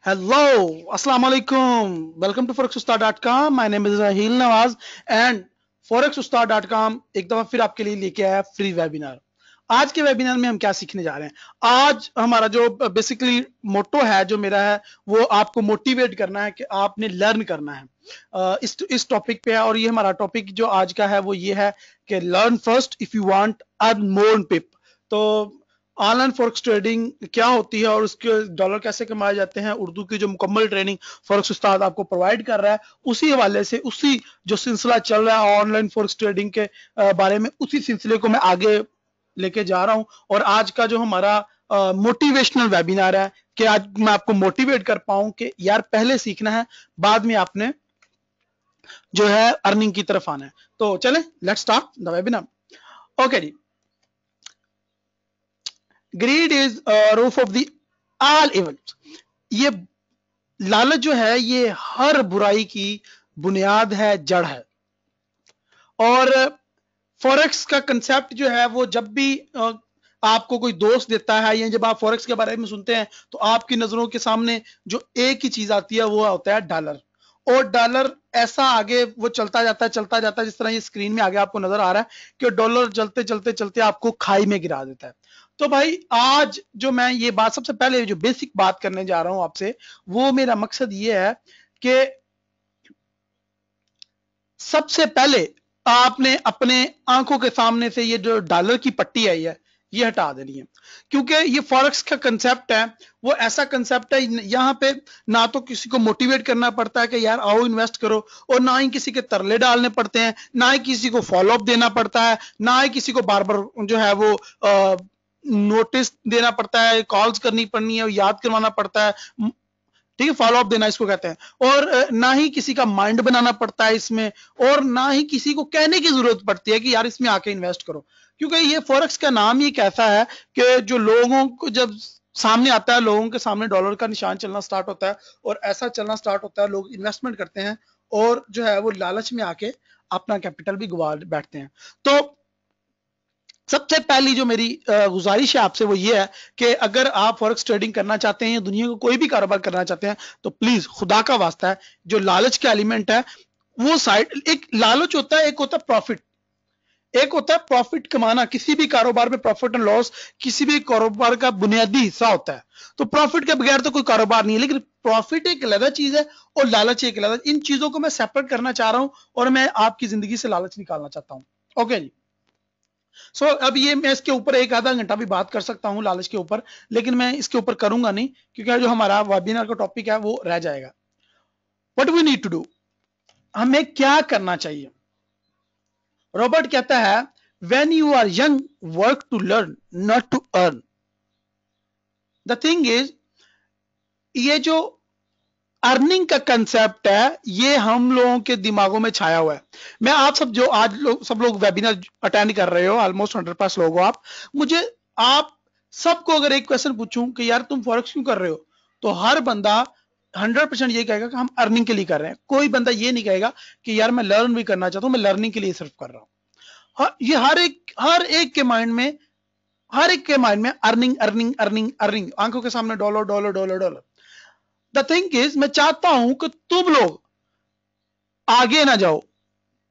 Hello, Assalamu alaikum. Welcome to forexustar.com. My name is Rahil Nawaz and forexustar.com एक दफा फिर आपके लिए लेके आया फ्री वेबिनार। आज के वेबिनार में हम क्या सीखने जा रहे हैं? आज हमारा जो बेसिकली मोटो है जो मेरा है वो आपको मोटिवेट करना है कि आपने लर्न करना है। इस टॉपिक पे है और ये हमारा टॉपिक जो आज का है वो ये है कि learn first if you want earn more pip. तो ऑनलाइन फॉरेक्स ट्रेडिंग क्या होती है और उसके डॉलर कैसे कमाए जाते हैं, उर्दू की जो मुकम्मल ट्रेनिंग फॉरेक्स उस्ताद आपको प्रोवाइड कर रहा है, उसी हवाले से उसी जो सिलसिला चल रहा है ऑनलाइन फॉरेक्स ट्रेडिंग के बारे में, उसी सिलसिले को मैं आगे लेके जा रहा हूं। और आज का जो हमारा मोटिवेशनल वेबिनार है कि आज मैं आपको मोटिवेट कर पाऊं कि यार पहले सीखना है, बाद में आपने जो है अर्निंग की तरफ आना है। तो चले let's start the webinar. Okay जी, greed is root of the all evils. ये लालच जो है ये हर बुराई की बुनियाद है, जड़ है। और फॉरेक्स का कंसेप्ट जो है वो जब भी आपको कोई दोस्त देता है या जब आप फॉरेक्स के बारे में सुनते हैं तो आपकी नजरों के सामने जो एक ही चीज आती है वो होता है डॉलर। और डॉलर ऐसा आगे वो चलता जाता है जिस तरह ये स्क्रीन में आगे आपको नजर आ रहा है कि डॉलर चलते चलते चलते आपको खाई में गिरा देता है। तो भाई आज जो मैं ये बात सबसे पहले जो बेसिक बात करने जा रहा हूं आपसे, वो मेरा मकसद ये है कि सबसे पहले आपने अपने आंखों के सामने से ये जो डॉलर की पट्टी आई है ये हटा देनी है। क्योंकि ये फॉरेक्स का कंसेप्ट है वो ऐसा कंसेप्ट है, यहाँ पे ना तो किसी को मोटिवेट करना पड़ता है कि यार आओ इन्वेस्ट करो, और ना ही किसी के तरले डालने पड़ते हैं, ना ही किसी को फॉलो अप देना पड़ता है, ना ही किसी को बार बार जो है वो नोटिस देना पड़ता है, कॉल्स करनी पड़नी है, याद करवाना पड़ता है। ठीक है, फॉलो अप देना इसको कहते हैं। और ना ही किसी का माइंड बनाना पड़ता है इसमें, और ना ही किसी को कहने की जरूरत पड़ती है कि यार इसमें आके इन्वेस्ट करो। क्योंकि ये फॉरेक्स का नाम ही कैसा है कि जो लोगों को जब सामने आता है, लोगों के सामने डॉलर का निशान चलना स्टार्ट होता है और ऐसा चलना स्टार्ट होता है, लोग इन्वेस्टमेंट करते हैं और जो है वो लालच में आके अपना कैपिटल भी गवा बैठते हैं। तो सबसे पहली जो मेरी गुजारिश है आपसे वो ये है कि अगर आप फॉरेक्स ट्रेडिंग करना चाहते हैं या दुनिया को कोई भी कारोबार करना चाहते हैं तो प्लीज खुदा का वास्ता है जो लालच का एलिमेंट है वो साइड, एक लालच होता है, एक होता है प्रॉफिट, एक होता है प्रॉफिट कमाना। किसी भी कारोबार में प्रॉफिट एंड लॉस किसी भी कारोबार का बुनियादी हिस्सा होता है। तो प्रॉफिट के बगैर तो कोई कारोबार नहीं है, लेकिन प्रॉफिट एक अलग चीज है और लालच एक अलग। इन चीजों को मैं सेपरेट करना चाह रहा हूं और मैं आपकी जिंदगी से लालच निकालना चाहता हूं। ओके जी, अब ये मैं इसके ऊपर एक आधा घंटा भी बात कर सकता हूं लालच के ऊपर, लेकिन मैं इसके ऊपर करूंगा नहीं क्योंकि जो हमारा वेबिनार का टॉपिक है वो रह जाएगा। What we need to do, हमें क्या करना चाहिए? रॉबर्ट कहता है when you are young work to learn not to earn. The thing is, ये जो अर्निंग का कंसेप्ट है ये हम लोगों के दिमागों में छाया हुआ है। मैं आप सब जो आज सब लोग वेबिनार अटेंड कर रहे हो, ऑलमोस्ट 100+ लोग हो आप, मुझे आप सबको अगर एक क्वेश्चन पूछूं कि यार तुम फॉरेक्स क्यों कर रहे हो, तो हर बंदा 100% ये कहेगा कि हम अर्निंग के लिए कर रहे हैं। कोई बंदा ये नहीं कहेगा कि यार मैं लर्न भी करना चाहता हूं, मैं लर्निंग के लिए सिर्फ कर रहा हूं। ये हर एक के माइंड में अर्निंग अर्निंग अर्निंग अर्निंग, आंखों के सामने dollar dollar dollar dollar. The thing is, मैं चाहता हूं कि तुम लोग आगे ना जाओ,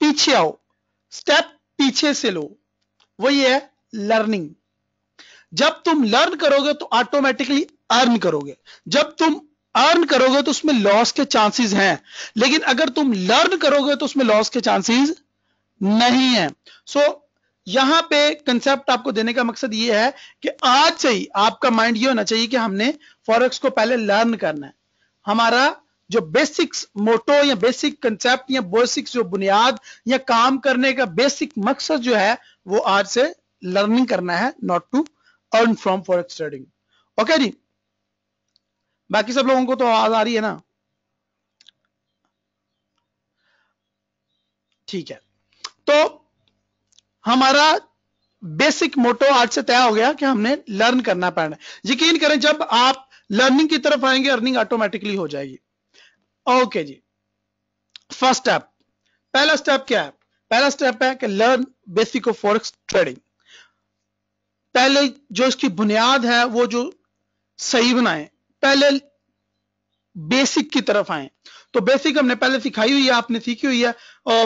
पीछे आओ, स्टेप पीछे से लो। वो ये है लर्निंग। जब तुम लर्न करोगे तो ऑटोमेटिकली अर्न करोगे। जब तुम अर्न करोगे तो उसमें लॉस के चांसेस हैं, लेकिन अगर तुम लर्न करोगे तो उसमें लॉस के चांसेस नहीं है। सो यहां पे कंसेप्ट आपको देने का मकसद ये है कि आज से ही आपका माइंड ये होना चाहिए कि हमने फॉरेक्स को पहले लर्न करना है। हमारा जो बेसिक्स मोटो या बेसिक कंसेप्ट या बेसिक्स जो बुनियाद या काम करने का बेसिक मकसद जो है वो आज से लर्निंग करना है, not to earn from forex trading. Okay जी, बाकी सब लोगों को तो आवाज आ रही है ना? ठीक है, तो हमारा बेसिक मोटो आज से तय हो गया कि हमने लर्न करना पड़ना है। यकीन करें जब आप लर्निंग की तरफ आएंगे अर्निंग ऑटोमेटिकली हो जाएगी। ओके जी, फर्स्ट स्टेप, पहला स्टेप क्या है? पहला स्टेप है कि learn basic of forex trading. पहले जो इसकी बुनियाद है वो जो सही बनाए, पहले बेसिक की तरफ आए। तो बेसिक हमने पहले सिखाई हुई है, आपने सीखी हुई है।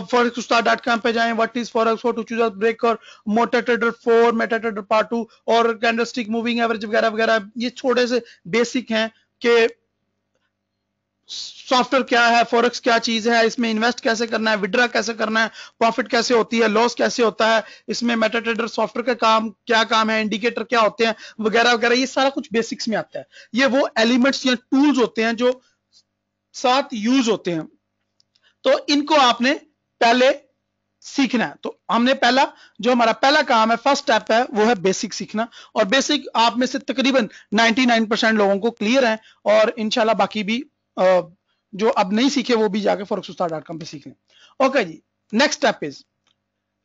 forex.com पे जाएं, what is forex, how to choose a broker, Meta Trader 4, Meta Trader part 2 और कैंडलस्टिक मूविंग एवरेज वगैरह वगैरह। ये छोटे से बेसिक हैं कि सॉफ्टवेयर क्या है, फॉरेक्स क्या चीज है, इसमें इन्वेस्ट कैसे करना है, विड्रा कैसे करना है, प्रॉफिट कैसे होती है, लॉस कैसे होता है, इसमें मेटा ट्रेडर सॉफ्टवेयर का काम है, इंडिकेटर क्या होते हैं वगैरह वगैरह। ये सारा कुछ बेसिक्स में आता है। ये वो एलिमेंट्स या टूल्स होते हैं जो साथ यूज होते हैं, तो इनको आपने पहले सीखना है। तो हमने पहला जो हमारा पहला काम है, फर्स्ट स्टेप है, वो है बेसिक सीखना। और बेसिक आप में से तकरीबन 99% लोगों को क्लियर है, और इंशाल्लाह बाकी भी जो अब नहीं सीखे वो भी जाके forex.com पे सीख लें। ओके जी, next step is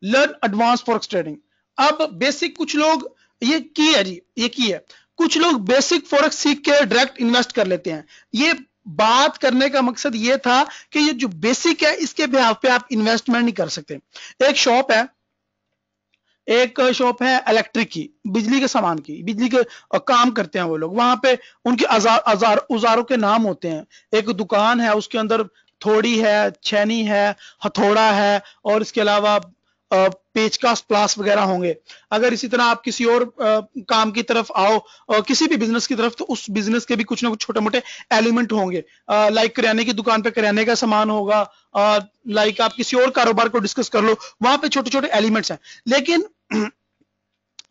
learn advance forex trading. अब बेसिक कुछ लोग ये की है जी, ये की है, कुछ लोग बेसिक फॉरेक्स सीख के डायरेक्ट इन्वेस्ट कर लेते हैं। ये बात करने का मकसद ये था कि ये जो बेसिक है इसके बिहाफ पे आप इन्वेस्टमेंट नहीं कर सकते। एक शॉप है, इलेक्ट्रिक की, बिजली के सामान की, बिजली के काम करते हैं वो लोग। वहां पे उनके औजारों के नाम होते हैं। एक दुकान है, उसके अंदर थोड़ी है, छेनी है, हथौड़ा है, और इसके अलावा पेचकस प्लास वगैरह होंगे। अगर इसी तरह आप किसी और काम की तरफ आओ, किसी भी बिजनेस की तरफ, तो उस बिजनेस के भी कुछ ना कुछ छोटे मोटे एलिमेंट होंगे। लाइक किराने की दुकान पे किराने का सामान होगा, लाइक आप किसी और कारोबार को डिस्कस कर लो, वहां पे छोटे छोटे एलिमेंट्स हैं। लेकिन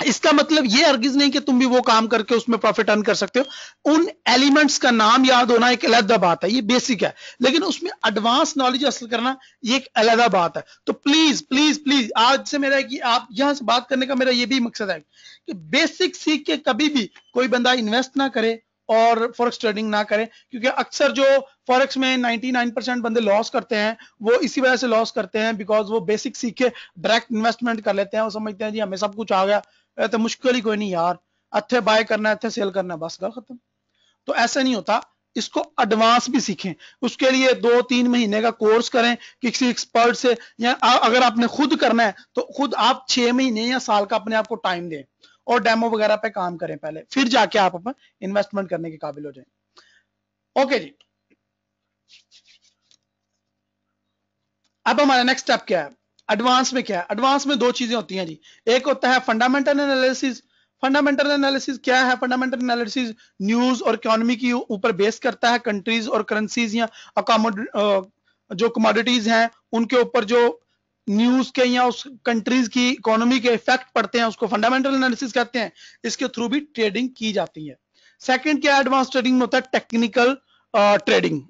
इसका मतलब ये हरगिज नहीं कि तुम भी वो काम करके उसमें प्रॉफिट अर्न कर सकते हो। उन एलिमेंट्स का नाम याद होना एक अलग बात है, ये बेसिक है, लेकिन उसमें एडवांस नॉलेज हासिल करना ये एक अलग बात है। तो प्लीज प्लीज प्लीज आज से मेरा है कि आप यहां से बात करने का मेरा ये भी मकसद है कि बेसिक सीख के कभी भी कोई बंदा इन्वेस्ट ना करे और फॉरेक्स ट्रेडिंग ना करे, क्योंकि अक्सर जो फॉरेक्स में 99% बंदे लॉस करते हैं वो इसी वजह से लॉस करते हैं, बिकॉज वो बेसिक सीख के डायरेक्ट इन्वेस्टमेंट कर लेते हैं। वो समझते हैं जी हमें सब कुछ आ गया, तो मुश्किल ही कोई नहीं यार, अच्छे बाय करना है, अच्छे सेल करना है, बस गल खत्म। तो ऐसा नहीं होता, इसको एडवांस भी सीखें। उसके लिए 2-3 महीने का कोर्स करें किसी एक्सपर्ट से, या अगर आपने खुद करना है तो खुद आप 6 महीने या साल का अपने आप को टाइम दें और डेमो वगैरह पे काम करें पहले, फिर जाके आप अपन इन्वेस्टमेंट करने के काबिल हो जाए। ओके जी, अब हमारा नेक्स्ट स्टेप क्या है, एडवांस में क्या है। एडवांस में दो चीजें होती हैं जी, एक होता है फंडामेंटल एनालिसिस। फंडामेंटल एनालिसिस क्या है? फंडामेंटल एनालिसिस न्यूज और इकोनॉमी के ऊपर बेस करता है, कंट्रीज और करेंसीज या जो कमोडिटीज हैं उनके ऊपर जो न्यूज के या उस कंट्रीज की इकोनॉमी के इफेक्ट पड़ते हैं, उसको फंडामेंटल एनालिसिस कहते हैं। इसके थ्रू भी ट्रेडिंग की जाती है। सेकंड क्या एडवांस ट्रेडिंग में होता है? Technical trading.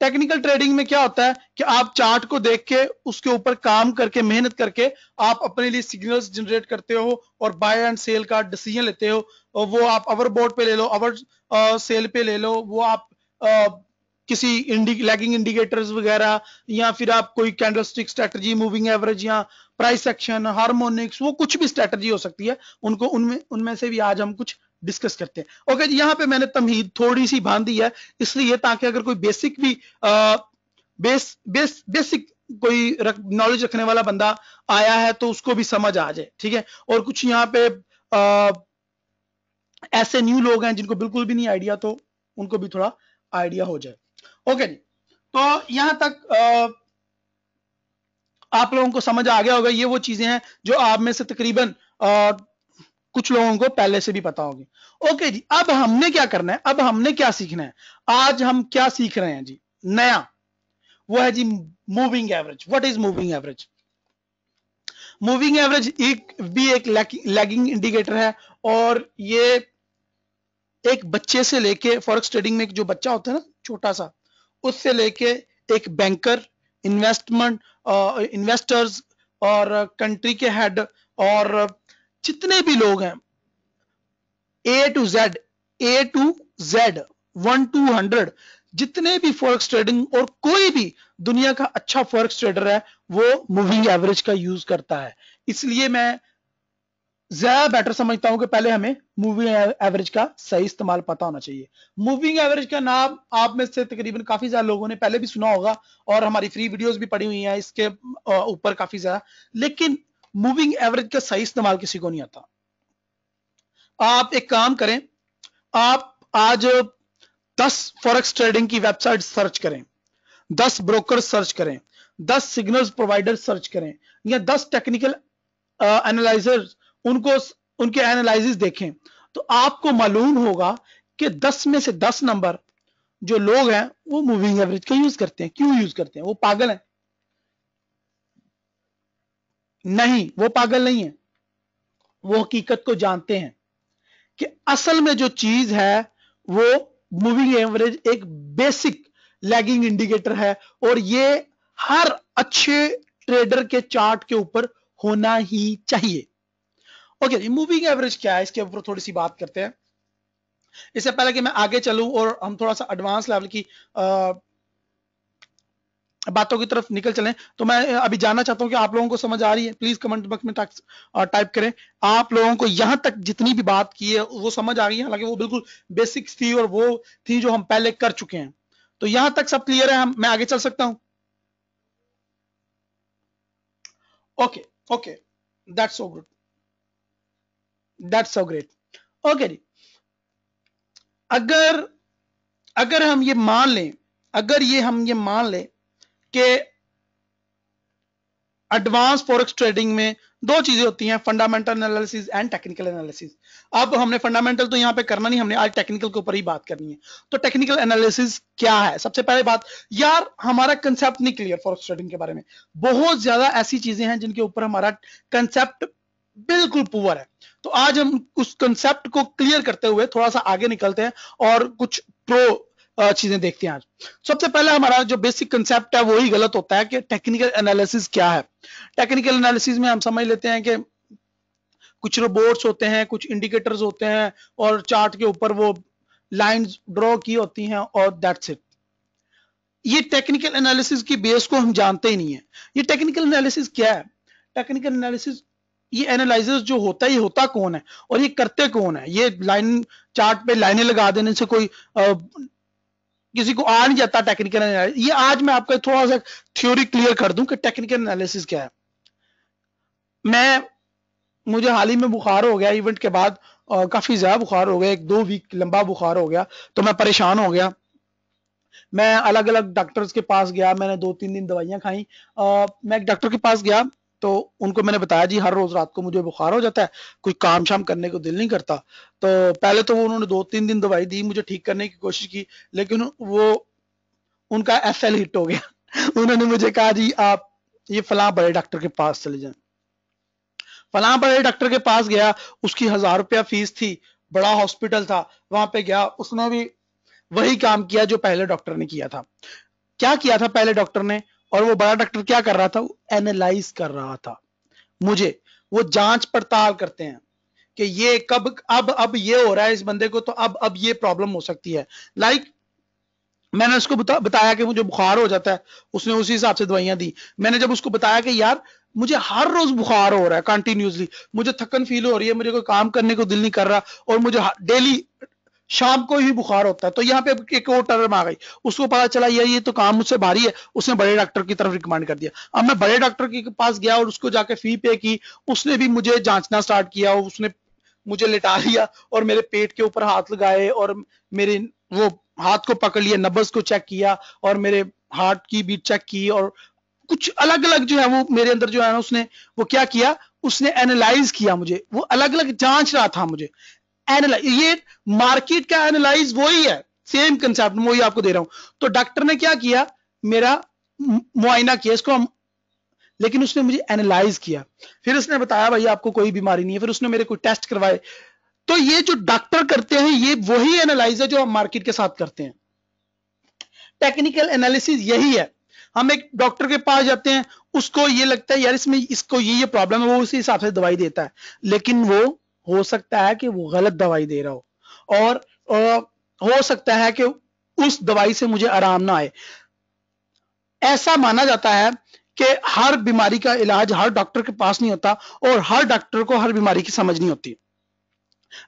टेक्निकल ट्रेडिंग में क्या होता है कि आप चार्ट को देख के उसके ऊपर काम करके मेहनत करके आप अपने लिए सिग्नल्स जनरेट करते हो और बाय एंड सेल का डिसीजन लेते हो। और वो आप अवर बोर्ड पे ले लो, अवर सेल पे ले लो, वो आप किसी लैगिंग इंडिकेटर्स वगैरह, या फिर आप कोई कैंडलस्टिक स्ट्रेटजी, मूविंग एवरेज या प्राइस एक्शन, हार्मोनिक्स, वो कुछ भी स्ट्रेटजी हो सकती है, उनको उनमें से भी आज हम कुछ डिस्कस करते हैं। ओके जी, यहाँ पे मैंने तमहीद थोड़ी सी बांध दी है इसलिए ताकि अगर कोई बेसिक भी बेसिक कोई नॉलेज रखने वाला बंदा आया है तो उसको भी समझ आ जाए, ठीक है। और कुछ यहाँ पे ऐसे न्यू लोग हैं जिनको बिल्कुल भी नहीं आइडिया, तो उनको भी थोड़ा आइडिया हो जाए। ओके जी, तो यहां तक आप लोगों को समझ आ गया होगा। ये वो चीजें हैं जो आप में से तकरीबन कुछ लोगों को पहले से भी पता होगी। ओके जी, अब हमने क्या करना है, अब हमने क्या सीखना है, आज हम क्या सीख रहे हैं जी नया, वो है जी moving average. What is moving average? Moving average एक लैगिंग इंडिकेटर है, और ये एक बच्चे से लेके, फॉरेक्स ट्रेडिंग में एक जो बच्चा होता है ना छोटा सा, उससे लेके एक बैंकर, इन्वेस्टर्स और कंट्री के हेड और जितने भी लोग हैं, ए टू जेड 1 to 100 जितने भी फॉरेक्स ट्रेडिंग और कोई भी दुनिया का अच्छा फॉरेक्स ट्रेडर है वो मूविंग एवरेज का यूज करता है। इसलिए मैं ज्यादा बेटर समझता हूं कि पहले हमें मूविंग एवरेज का सही इस्तेमाल पता होना चाहिए। मूविंग एवरेज का नाम आप में से तकरीबन काफी ज्यादा लोगों ने पहले भी सुना होगा और हमारी फ्री वीडियोस भी पड़ी हुई हैं इसके ऊपर काफी ज्यादा, लेकिन मूविंग एवरेज का सही इस्तेमाल किसी को नहीं आता। आप एक काम करें, आप आज 10 फॉरेक्स ट्रेडिंग की वेबसाइट सर्च करें, 10 ब्रोकर सर्च करें, 10 सिग्नल्स प्रोवाइडर सर्च करें, या 10 टेक्निकल एनालाइजर्स उनको उनके एनालिसिस देखें, तो आपको मालूम होगा कि 10 में से 10 नंबर जो लोग हैं वो मूविंग एवरेज का यूज करते हैं। क्यों यूज करते हैं? वो पागल हैं? नहीं, वो पागल नहीं है, वो हकीकत को जानते हैं कि असल में जो चीज है वो मूविंग एवरेज एक बेसिक लैगिंग इंडिकेटर है, और ये हर अच्छे ट्रेडर के चार्ट के ऊपर होना ही चाहिए। ओके, मूविंग एवरेज क्या है, इसके ऊपर थोड़ी सी बात करते हैं। इससे पहले कि मैं आगे चलूं और हम थोड़ा सा एडवांस लेवल की बातों की तरफ निकल चलें, तो मैं अभी जानना चाहता हूं कि आप लोगों को समझ आ रही है? प्लीज कमेंट बॉक्स में टाइप करें। आप लोगों को यहां तक जितनी भी बात की है वो समझ आ गई है? हालांकि वो बिल्कुल बेसिक्स थी और वो थी जो हम पहले कर चुके हैं। तो यहां तक सब क्लियर है? मैं आगे चल सकता हूं? Okay okay, that's so good, that's so great. Okay जी, अगर अगर हम ये मान लें, हम ये मान लें कि एडवांस फॉरेक्स ट्रेडिंग में दो चीजें होती हैं, fundamental analysis and technical analysis. अब हमने फंडामेंटल तो यहां पे करना नहीं, हमने आज टेक्निकल के ऊपर ही बात करनी है। तो टेक्निकल एनालिसिस क्या है? सबसे पहले बात, यार हमारा कंसेप्ट नहीं क्लियर फॉरेक्स ट्रेडिंग के बारे में। बहुत ज्यादा ऐसी चीजें हैं जिनके ऊपर हमारा कंसेप्ट बिल्कुल पुअर है। तो आज हम उस कंसेप्ट को क्लियर करते हुए थोड़ा सा आगे निकलते हैं और कुछ प्रो चीजें देखते हैं। आज सबसे पहले हमारा जो बेसिक कंसेप्ट है वही गलत होता है कि टेक्निकल एनालिसिस क्या है। टेक्निकल एनालिसिस में हम समझ लेते हैं कि कुछ रोबोट्स होते हैं, कुछ इंडिकेटर्स होते हैं, और चार्ट के ऊपर वो लाइंस ड्रॉ की होती हैं, और दैट्स इट। ये टेक्निकल एनालिसिस की बेस को हम जानते ही नहीं है। ये टेक्निकल एनालिसिस क्या है? टेक्निकल एनालिसिस, ये एनालाइजर जो होता है ये होता कौन है और ये करते कौन है? ये लाइन चार्ट पे लाइनें लगा देने से कोई किसी को आ नहीं जाता टेक्निकल एनालिसिस। ये आज मैं आपको थोड़ा सा थ्योरी क्लियर कर दूं कि टेक्निकल एनालिसिस क्या है। मुझे हाल ही में बुखार हो गया, इवेंट के बाद काफी ज्यादा बुखार हो गया, 1-2 वीक लंबा बुखार हो गया, तो मैं परेशान हो गया। मैं अलग अलग डॉक्टर्स के पास गया, मैंने 2-3 दिन दवाइयां खाई। मैं एक डॉक्टर के पास गया तो उनको मैंने बताया जी हर रोज रात को मुझे बुखार हो जाता है, कोई काम शाम करने को दिल नहीं करता। तो पहले तो उन्होंने 2-3 दिन दवाई दी, मुझे ठीक करने की कोशिश की, लेकिन वो उनका एफएल हिट हो गया। उन्होंने मुझे कहा जी आप ये फलां बड़े डॉक्टर के पास चले जाएं। फलां बड़े डॉक्टर के पास गया, उसकी 1000 रुपया फीस थी, बड़ा हॉस्पिटल था, वहां पे गया, उसने भी वही काम किया जो पहले डॉक्टर ने किया था। क्या किया था पहले डॉक्टर ने, और वो बड़ा डॉक्टर क्या कर रहा था? वो एनालाइज कर रहा था मुझे। वो जांच पड़ताल करते हैं कि ये कब अब ये हो रहा है इस बंदे को, तो अब ये प्रॉब्लम हो सकती है। लाइक मैंने उसको बताया कि मुझे बुखार हो जाता है, उसने उसी हिसाब से दवाइयां दी। मैंने जब उसको बताया कि यार मुझे हर रोज बुखार हो रहा है कंटिन्यूसली, मुझे थकन फील हो रही है, मुझे कोई काम करने को दिल नहीं कर रहा, और मुझे डेली शाम को ही बुखार होता है, तो यहाँ पे एक और टर्म आ गई। उसको पता चला यार ये तो काम मुझसे भारी है, उसने बड़े डॉक्टर की तरफ रिकमेंड कर दिया। अब मैं बड़े डॉक्टर के पास गया और उसको जाके फी पे की, उसने भी मुझे जांचना स्टार्ट किया, उसने मुझे लिटा लिया और मेरे पेट के ऊपर हाथ लगाए और मेरे वो हाथ को पकड़ लिया, नब्ज को चेक किया और मेरे हार्ट की बीट चेक की, और कुछ अलग अलग जो है वो मेरे अंदर जो है ना उसने वो क्या किया, उसने एनालाइज किया मुझे, वो अलग अलग जांच रहा था मुझे। एनालाइज, ये मार्केट का एनालाइज वही है, सेम कंसेप्ट वही आपको दे रहा हूं। तो डॉक्टर ने क्या किया, मेरा मुआयना किया इसको हम, लेकिन उसने मुझे एनालाइज किया, फिर उसने बताया भाई आपको कोई बीमारी नहीं है, फिर उसने मेरे कोई टेस्ट करवाए। तो ये जो डॉक्टर करते हैं ये वही एनालाइज है जो हम मार्केट के साथ करते हैं। टेक्निकल एनालिसिस यही है। हम एक डॉक्टर के पास जाते हैं, उसको ये लगता है यार इसमें इसको ये प्रॉब्लम है, वो उसी हिसाब से दवाई देता है, लेकिन वो हो सकता है कि वो गलत दवाई दे रहा हो, और हो सकता है कि उस दवाई से मुझे आराम ना आए। ऐसा माना जाता है कि हर बीमारी का इलाज हर डॉक्टर के पास नहीं होता, और हर डॉक्टर को हर बीमारी की समझ नहीं होती।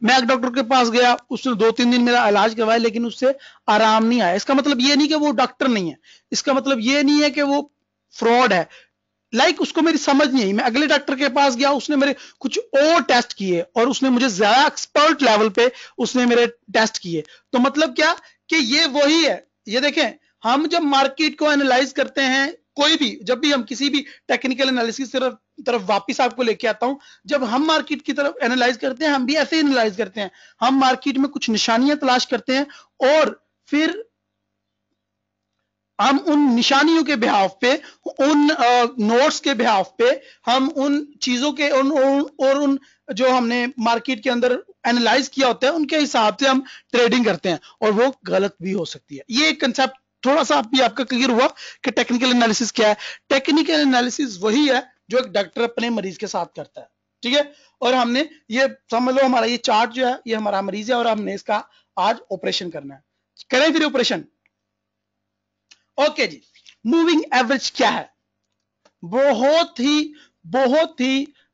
मैं एक डॉक्टर के पास गया, उसने 2-3 दिन मेरा इलाज करवाया, लेकिन उससे आराम नहीं आया। इसका मतलब ये नहीं कि वो डॉक्टर नहीं है, इसका मतलब ये नहीं है कि वो फ्रॉड है। लाइक उसको मेरी समझ नहीं आई। मैं अगले डॉक्टर के पास गया, उसने मेरे कुछ और टेस्ट किए और उसने मुझे ज्यादा एक्सपर्ट लेवल पे उसने मेरे टेस्ट किए। तो मतलब क्या कि ये वही है। ये देखें, हम जब मार्केट को एनालाइज करते हैं, कोई भी, जब भी हम किसी भी टेक्निकल एनालिसिस तरफ वापस आपको लेके आता हूं, जब हम मार्केट की तरफ एनालाइज करते हैं, हम भी ऐसे ही एनालाइज करते हैं। हम मार्केट में कुछ निशानियां तलाश करते हैं और फिर हम उन निशानियों के बिहाफ पे, उन नोट्स के बिहाफ पे, हम उन चीजों के उन जो हमने मार्केट के अंदर एनालाइज किया होता है, उनके हिसाब से हम ट्रेडिंग करते हैं, और वो गलत भी हो सकती है। ये एक कंसेप्ट थोड़ा सा भी आपका क्लियर हुआ कि टेक्निकल एनालिसिस क्या है। टेक्निकल एनालिसिस वही है जो एक डॉक्टर अपने मरीज के साथ करता है, ठीक है। और हमने ये समझ लो, हमारा ये चार्ट जो है, ये हमारा मरीज है और हमने इसका आज ऑपरेशन करना है। करें फिर ऑपरेशन। ओके जी, मूविंग एवरेज क्या है? बहुत ही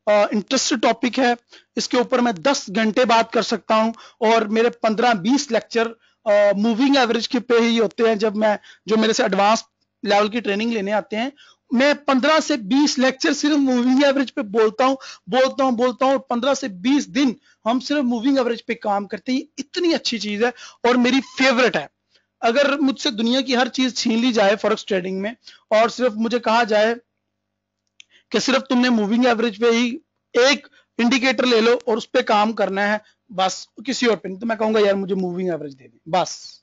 इंटरेस्टिंग टॉपिक है। इसके ऊपर मैं 10 घंटे बात कर सकता हूं, और मेरे 15-20 लेक्चर मूविंग एवरेज के पे ही होते हैं। जब मैं, जो मेरे से एडवांस लेवल की ट्रेनिंग लेने आते हैं, मैं 15 से 20 लेक्चर सिर्फ मूविंग एवरेज पे बोलता हूं। 15 से 20 दिन हम सिर्फ मूविंग एवरेज पे काम करते हैं। इतनी अच्छी चीज है और मेरी फेवरेट है। अगर मुझसे दुनिया की हर चीज छीन ली जाए फॉरेक्स ट्रेडिंग में, और सिर्फ मुझे कहा जाए कि सिर्फ तुमने मूविंग एवरेज पे ही एक इंडिकेटर ले लो और उस पर काम करना है, बस किसी और पे नहीं, तो मैं कहूंगा यार मुझे मूविंग एवरेज दे दे, बस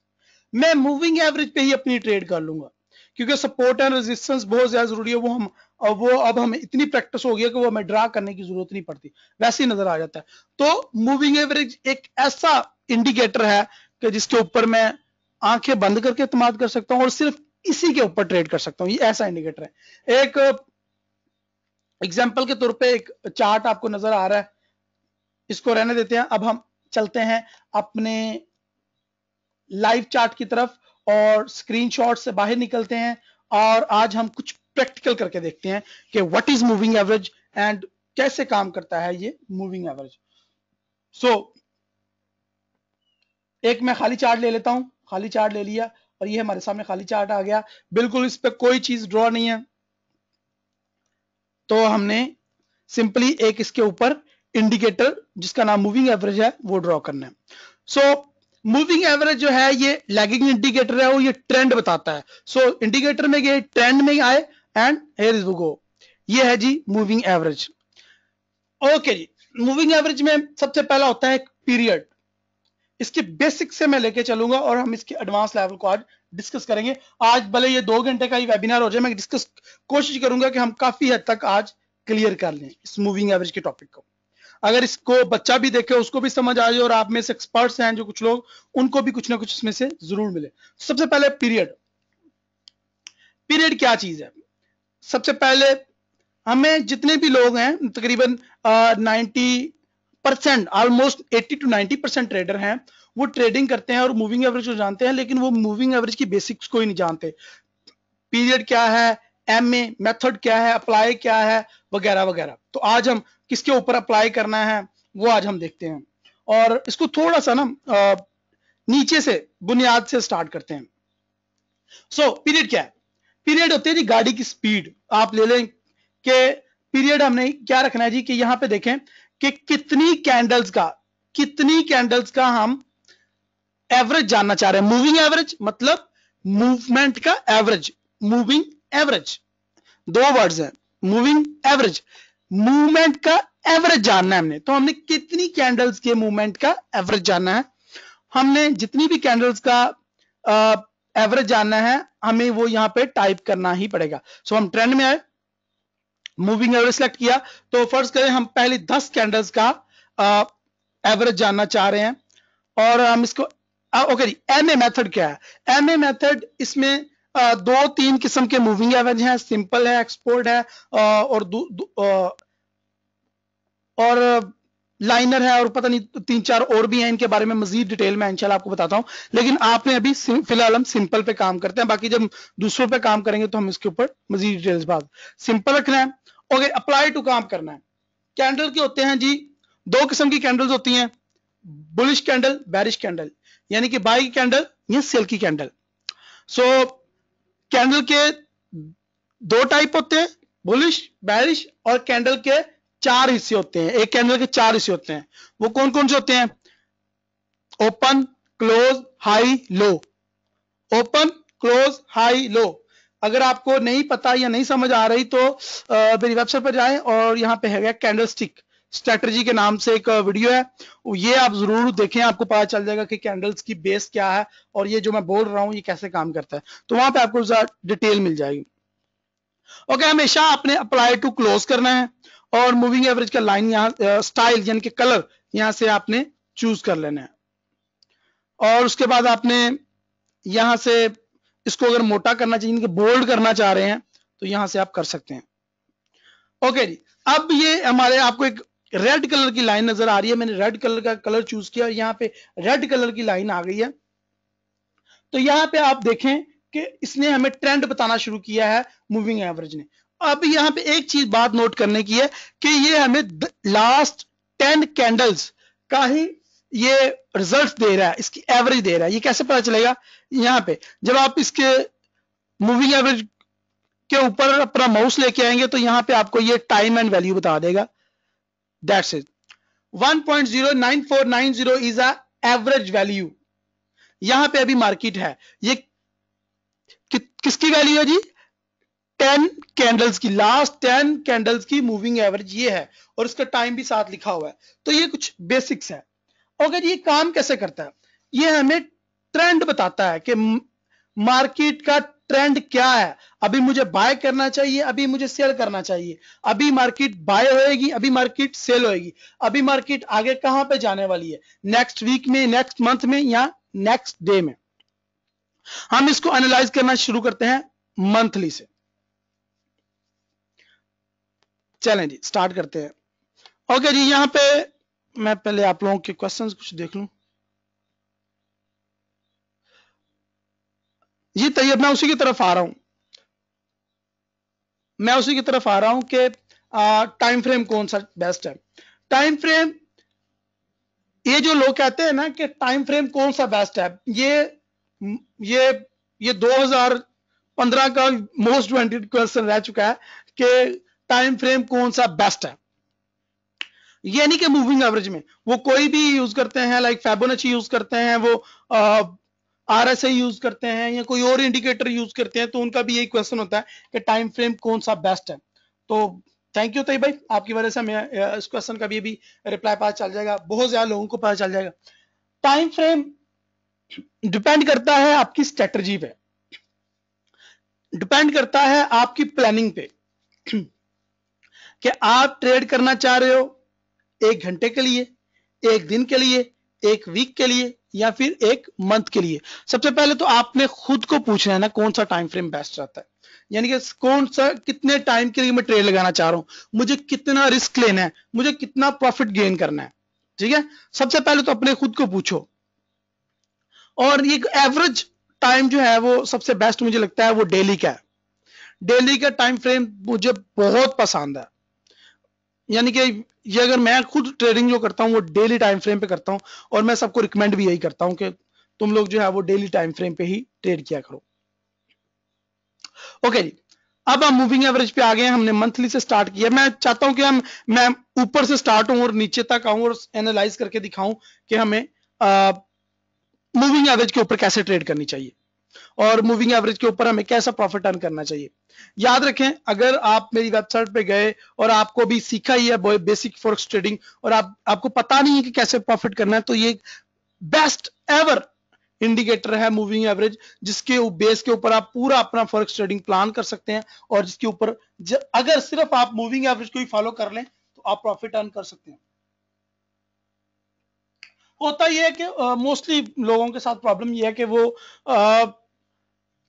मैं मूविंग एवरेज पे ही अपनी ट्रेड कर लूंगा। क्योंकि सपोर्ट एंड रेजिस्टेंस बहुत ज्यादा जरूरी है। वो अब हमें इतनी प्रैक्टिस हो गई है कि वो हमें ड्रा करने की जरूरत नहीं पड़ती, वैसे ही नजर आ जाता है। तो मूविंग एवरेज एक ऐसा इंडिकेटर है कि जिसके ऊपर मैं आंखें बंद करके इस्तेमाल कर सकता हूं और सिर्फ इसी के ऊपर ट्रेड कर सकता हूं। ये ऐसा इंडिकेटर है। एक एग्जाम्पल के तौर पे एक चार्ट आपको नजर आ रहा है, इसको रहने देते हैं। अब हम चलते हैं अपने लाइव चार्ट की तरफ और स्क्रीनशॉट से बाहर निकलते हैं, और आज हम कुछ प्रैक्टिकल करके देखते हैं कि what is moving average and कैसे काम करता है ये मूविंग एवरेज। सो एक मैं खाली चार्ट ले लेता हूं। खाली चार्ट ले लिया और ये हमारे सामने खाली चार्ट आ गया। बिल्कुल इस पे कोई चीज ड्रॉ नहीं है, तो हमने सिंपली एक इसके ऊपर इंडिकेटर जिसका नाम मूविंग एवरेज है वो ड्रॉ करना है। सो मूविंग एवरेज जो है ये लैगिंग इंडिकेटर है और ये ट्रेंड बताता है। सो इंडिकेटर में ये ट्रेंड में आए एंड हियर इज गो, ये है जी मूविंग एवरेज। ओके जी, मूविंग एवरेज में सबसे पहला होता है पीरियड। इसके बेसिक से मैं लेके चलूंगा और हम इसके एडवांस लेवल को आज डिस्कस करेंगे। आज भले ये 2 घंटे का ही वेबिनार हो जाए, मैं डिस्कस कोशिश करूंगा कि हम काफी हद तक आज क्लियर कर लें इस मूविंग एवरेज के टॉपिक को। अगर इसको बच्चा भी देखे, उसको भी समझ आ जाए, और आप में से एक्सपर्ट्स हैं जो कुछ लोग, उनको भी कुछ ना कुछ इसमें से जरूर मिले। सबसे पहले पीरियड। पीरियड क्या चीज है? सबसे पहले हमें जितने भी लोग हैं, तकरीबन 90%, ऑलमोस्ट 80 to 90% ट्रेडर हैं, वो ट्रेडिंग करते हैं और मूविंग एवरेज को जानते हैं, लेकिन वो मूविंग एवरेज की बेसिक्स को ही नहीं जानते। पीरियड क्या है, एमए मेथड क्या है, अप्लाई क्या है, वगैरह वगैरह। तो आज हम किसके ऊपर अप्लाई करना है वो आज हम देखते हैं, और इसको थोड़ा सा ना नीचे से, बुनियाद से स्टार्ट करते हैं। सो पीरियड क्या है? पीरियड होती है जी गाड़ी की स्पीड। आप ले लें कि पीरियड हमने क्या रखना है जी, कि यहां पे देखें कि कितनी कैंडल्स का हम एवरेज जानना चाह रहे हैं। मूविंग एवरेज मतलब मूवमेंट का एवरेज, मूविंग एवरेज, 2 वर्ड्स हैं। मूविंग एवरेज, मूवमेंट का एवरेज जानना है हमने, तो हमने कितनी कैंडल्स के मूवमेंट का एवरेज जानना है। हमने जितनी भी कैंडल्स का एवरेज जानना है, हमें वो यहां पे टाइप करना ही पड़ेगा। सो हम ट्रेंड में आए, मूविंग एवरेज सेलेक्ट किया, तो फर्ज करें हम पहले 10 कैंडल्स का एवरेज जानना चाह रहे हैं, और हम इसको ओके जी। एमए मेथड क्या है? एमए मेथड, इसमें 2-3 किस्म के मूविंग एवरेज हैं, सिंपल है, एक्सपोर्ट है, और लाइनर है, और पता नहीं 3-4 और भी हैं। इनके बारे में मजीद डिटेल में इंशाल्लाह आपको बताता हूं, लेकिन आपने अभी फिलहाल हम सिंपल पे काम करते हैं, बाकी जब दूसरों पे काम करेंगे तो हम इसके ऊपर मजीद डिटेल्स बात। सिंपल रखना है, ओके। अप्लाई टू काम करना है। कैंडल के होते हैं जी 2 किस्म की कैंडल्स होती हैं, बुलिश कैंडल, बेरिश कैंडल, यानी कि बाई की कैंडल या सेल की कैंडल। सो कैंडल के 2 टाइप होते हैं, बुलिश, बेरिश, और कैंडल के 4 हिस्से होते हैं। एक कैंडल के 4 हिस्से होते हैं। वो कौन कौन से होते हैं? ओपन, क्लोज, हाई, लो। ओपन, क्लोज, हाई, लो। अगर आपको नहीं पता या नहीं समझ आ रही तो मेरी वेबसाइट पर जाएं और यहाँ पे है कैंडल स्टिक स्ट्रेटजी के नाम से एक वीडियो है, ये आप जरूर देखें, आपको पता चल जाएगा कि कैंडल्स की बेस क्या है और ये जो मैं बोल रहा हूँ ये कैसे काम करता है, तो वहां पे आपको डिटेल मिल जाएगी। ओके, हमेशा आपने अप्लाई टू क्लोज करना है और मूविंग एवरेज का लाइन यहाँ स्टाइल यानी कि कलर यहां से आपने चूज कर लेना है और उसके बाद आपने यहां से इसको अगर मोटा करना चाहिए, बोल्ड करना चाह रहे हैं तो यहां से आप कर सकते हैं। ओके जी, अब ये हमारे आपको एक रेड कलर की लाइन नजर आ रही है, मैंने रेड कलर का कलर चूज किया और यहाँ पे रेड कलर की लाइन आ गई है। तो यहाँ पे आप देखें कि इसने हमें ट्रेंड बताना शुरू किया है मूविंग एवरेज ने। अब यहाँ पे एक चीज बात नोट करने की है कि ये हमें लास्ट 10 कैंडल्स का ही ये रिजल्ट दे रहा है, इसकी एवरेज दे रहा है। ये कैसे पता चलेगा? यहाँ पे जब आप इसके मूविंग एवरेज के ऊपर अपना माउस लेके आएंगे तो यहाँ पे आपको ये टाइम एंड वैल्यू बता देगा। That's it, 1.09490 is a average value. यहां पे अभी मार्केट है, ये किसकी वैल्यू है जी? 10 कैंडल्स की, लास्ट 10 कैंडल्स की मूविंग एवरेज ये है और इसका टाइम भी साथ लिखा हुआ है। तो ये कुछ बेसिक्स है। ओके जी, ये काम कैसे करता है? ये हमें ट्रेंड बताता है कि मार्केट का ट्रेंड क्या है, अभी मुझे बाय करना चाहिए, अभी मुझे सेल करना चाहिए, अभी मार्केट बाय होएगी, अभी मार्केट सेल होएगी, अभी मार्केट आगे कहां पे जाने वाली है, नेक्स्ट वीक में, नेक्स्ट मंथ में या नेक्स्ट डे में। हम इसको एनालाइज करना शुरू करते हैं मंथली से। चलें जी, स्टार्ट करते हैं। ओके जी, यहां पे मैं पहले आप लोगों के क्वेश्चंस कुछ देख लूं। जी तैयब, मैं उसी की तरफ आ रहा हूं, मैं उसी की तरफ आ रहा हूं कि टाइम फ्रेम कौन सा बेस्ट है। टाइम फ्रेम, ये जो लोग कहते हैं ना कि टाइम फ्रेम कौन सा बेस्ट है, ये 2015 का मोस्ट वांटेड क्वेश्चन रह चुका है कि टाइम फ्रेम कौन सा बेस्ट है। ये नहीं कि मूविंग एवरेज में वो कोई भी यूज करते हैं, लाइक फिबोनाची यूज करते हैं, वो आरएसआई यूज करते हैं या कोई और इंडिकेटर यूज करते हैं, तो उनका भी यही क्वेश्चन होता है कि टाइम फ्रेम कौन सा बेस्ट है। तो थैंक यू तैयब भाई, आपकी वजह से हमें इस क्वेश्चन का भी रिप्लाई पता चल जाएगा, बहुत ज्यादा लोगों को पता चल जाएगा। टाइम फ्रेम डिपेंड करता है आपकी स्ट्रेटजी पे, डिपेंड करता है आपकी प्लानिंग पे कि आप ट्रेड करना चाह रहे हो 1 घंटे के लिए, 1 दिन के लिए, 1 वीक के लिए या फिर 1 मंथ के लिए। सबसे पहले तो आपने खुद को पूछना है ना कौन सा टाइम फ्रेम बेस्ट रहता है, यानी कि कौन सा, कितने टाइम के लिए मैं ट्रेड लगाना चाह रहा हूं, मुझे कितना रिस्क लेना है, मुझे कितना प्रॉफिट गेन करना है। ठीक है, सबसे पहले तो अपने खुद को पूछो। और ये एवरेज टाइम जो है वो सबसे बेस्ट मुझे लगता है वो डेली का है। डेली का टाइम फ्रेम मुझे बहुत पसंद है, यानी कि ये अगर मैं खुद ट्रेडिंग जो करता हूं वो डेली टाइम फ्रेम पे करता हूं और मैं सबको रिकमेंड भी यही करता हूं कि तुम लोग जो है वो डेली टाइम फ्रेम पे ही ट्रेड किया करो। ओके जी, अब हम मूविंग एवरेज पे आ गए हैं, हमने मंथली से स्टार्ट किया। मैं चाहता हूं कि मैं ऊपर से स्टार्ट हूं और नीचे तक आऊं और एनालाइज करके दिखाऊं कि हमें मूविंग एवरेज के ऊपर कैसे ट्रेड करनी चाहिए और मूविंग एवरेज के ऊपर हमें कैसा प्रॉफिट अर्न करना चाहिए। याद रखें, अगर आप मेरी वेबसाइट पे गए और आपको भी सीखा ही है बेसिक फॉरेक्स ट्रेडिंग और आपको पता नहीं है कि कैसे प्रॉफिट करना है, तो ये बेस्ट एवर इंडिकेटर है मूविंग एवरेज, जिसके बेस के ऊपर आप पूरा अपना फॉरेक्स ट्रेडिंग प्लान कर सकते हैं और जिसके ऊपर अगर सिर्फ आप मूविंग एवरेज को ही फॉलो कर लें तो आप प्रॉफिट अर्न कर सकते हैं। होता यह है कि मोस्टली लोगों के साथ प्रॉब्लम यह है कि वो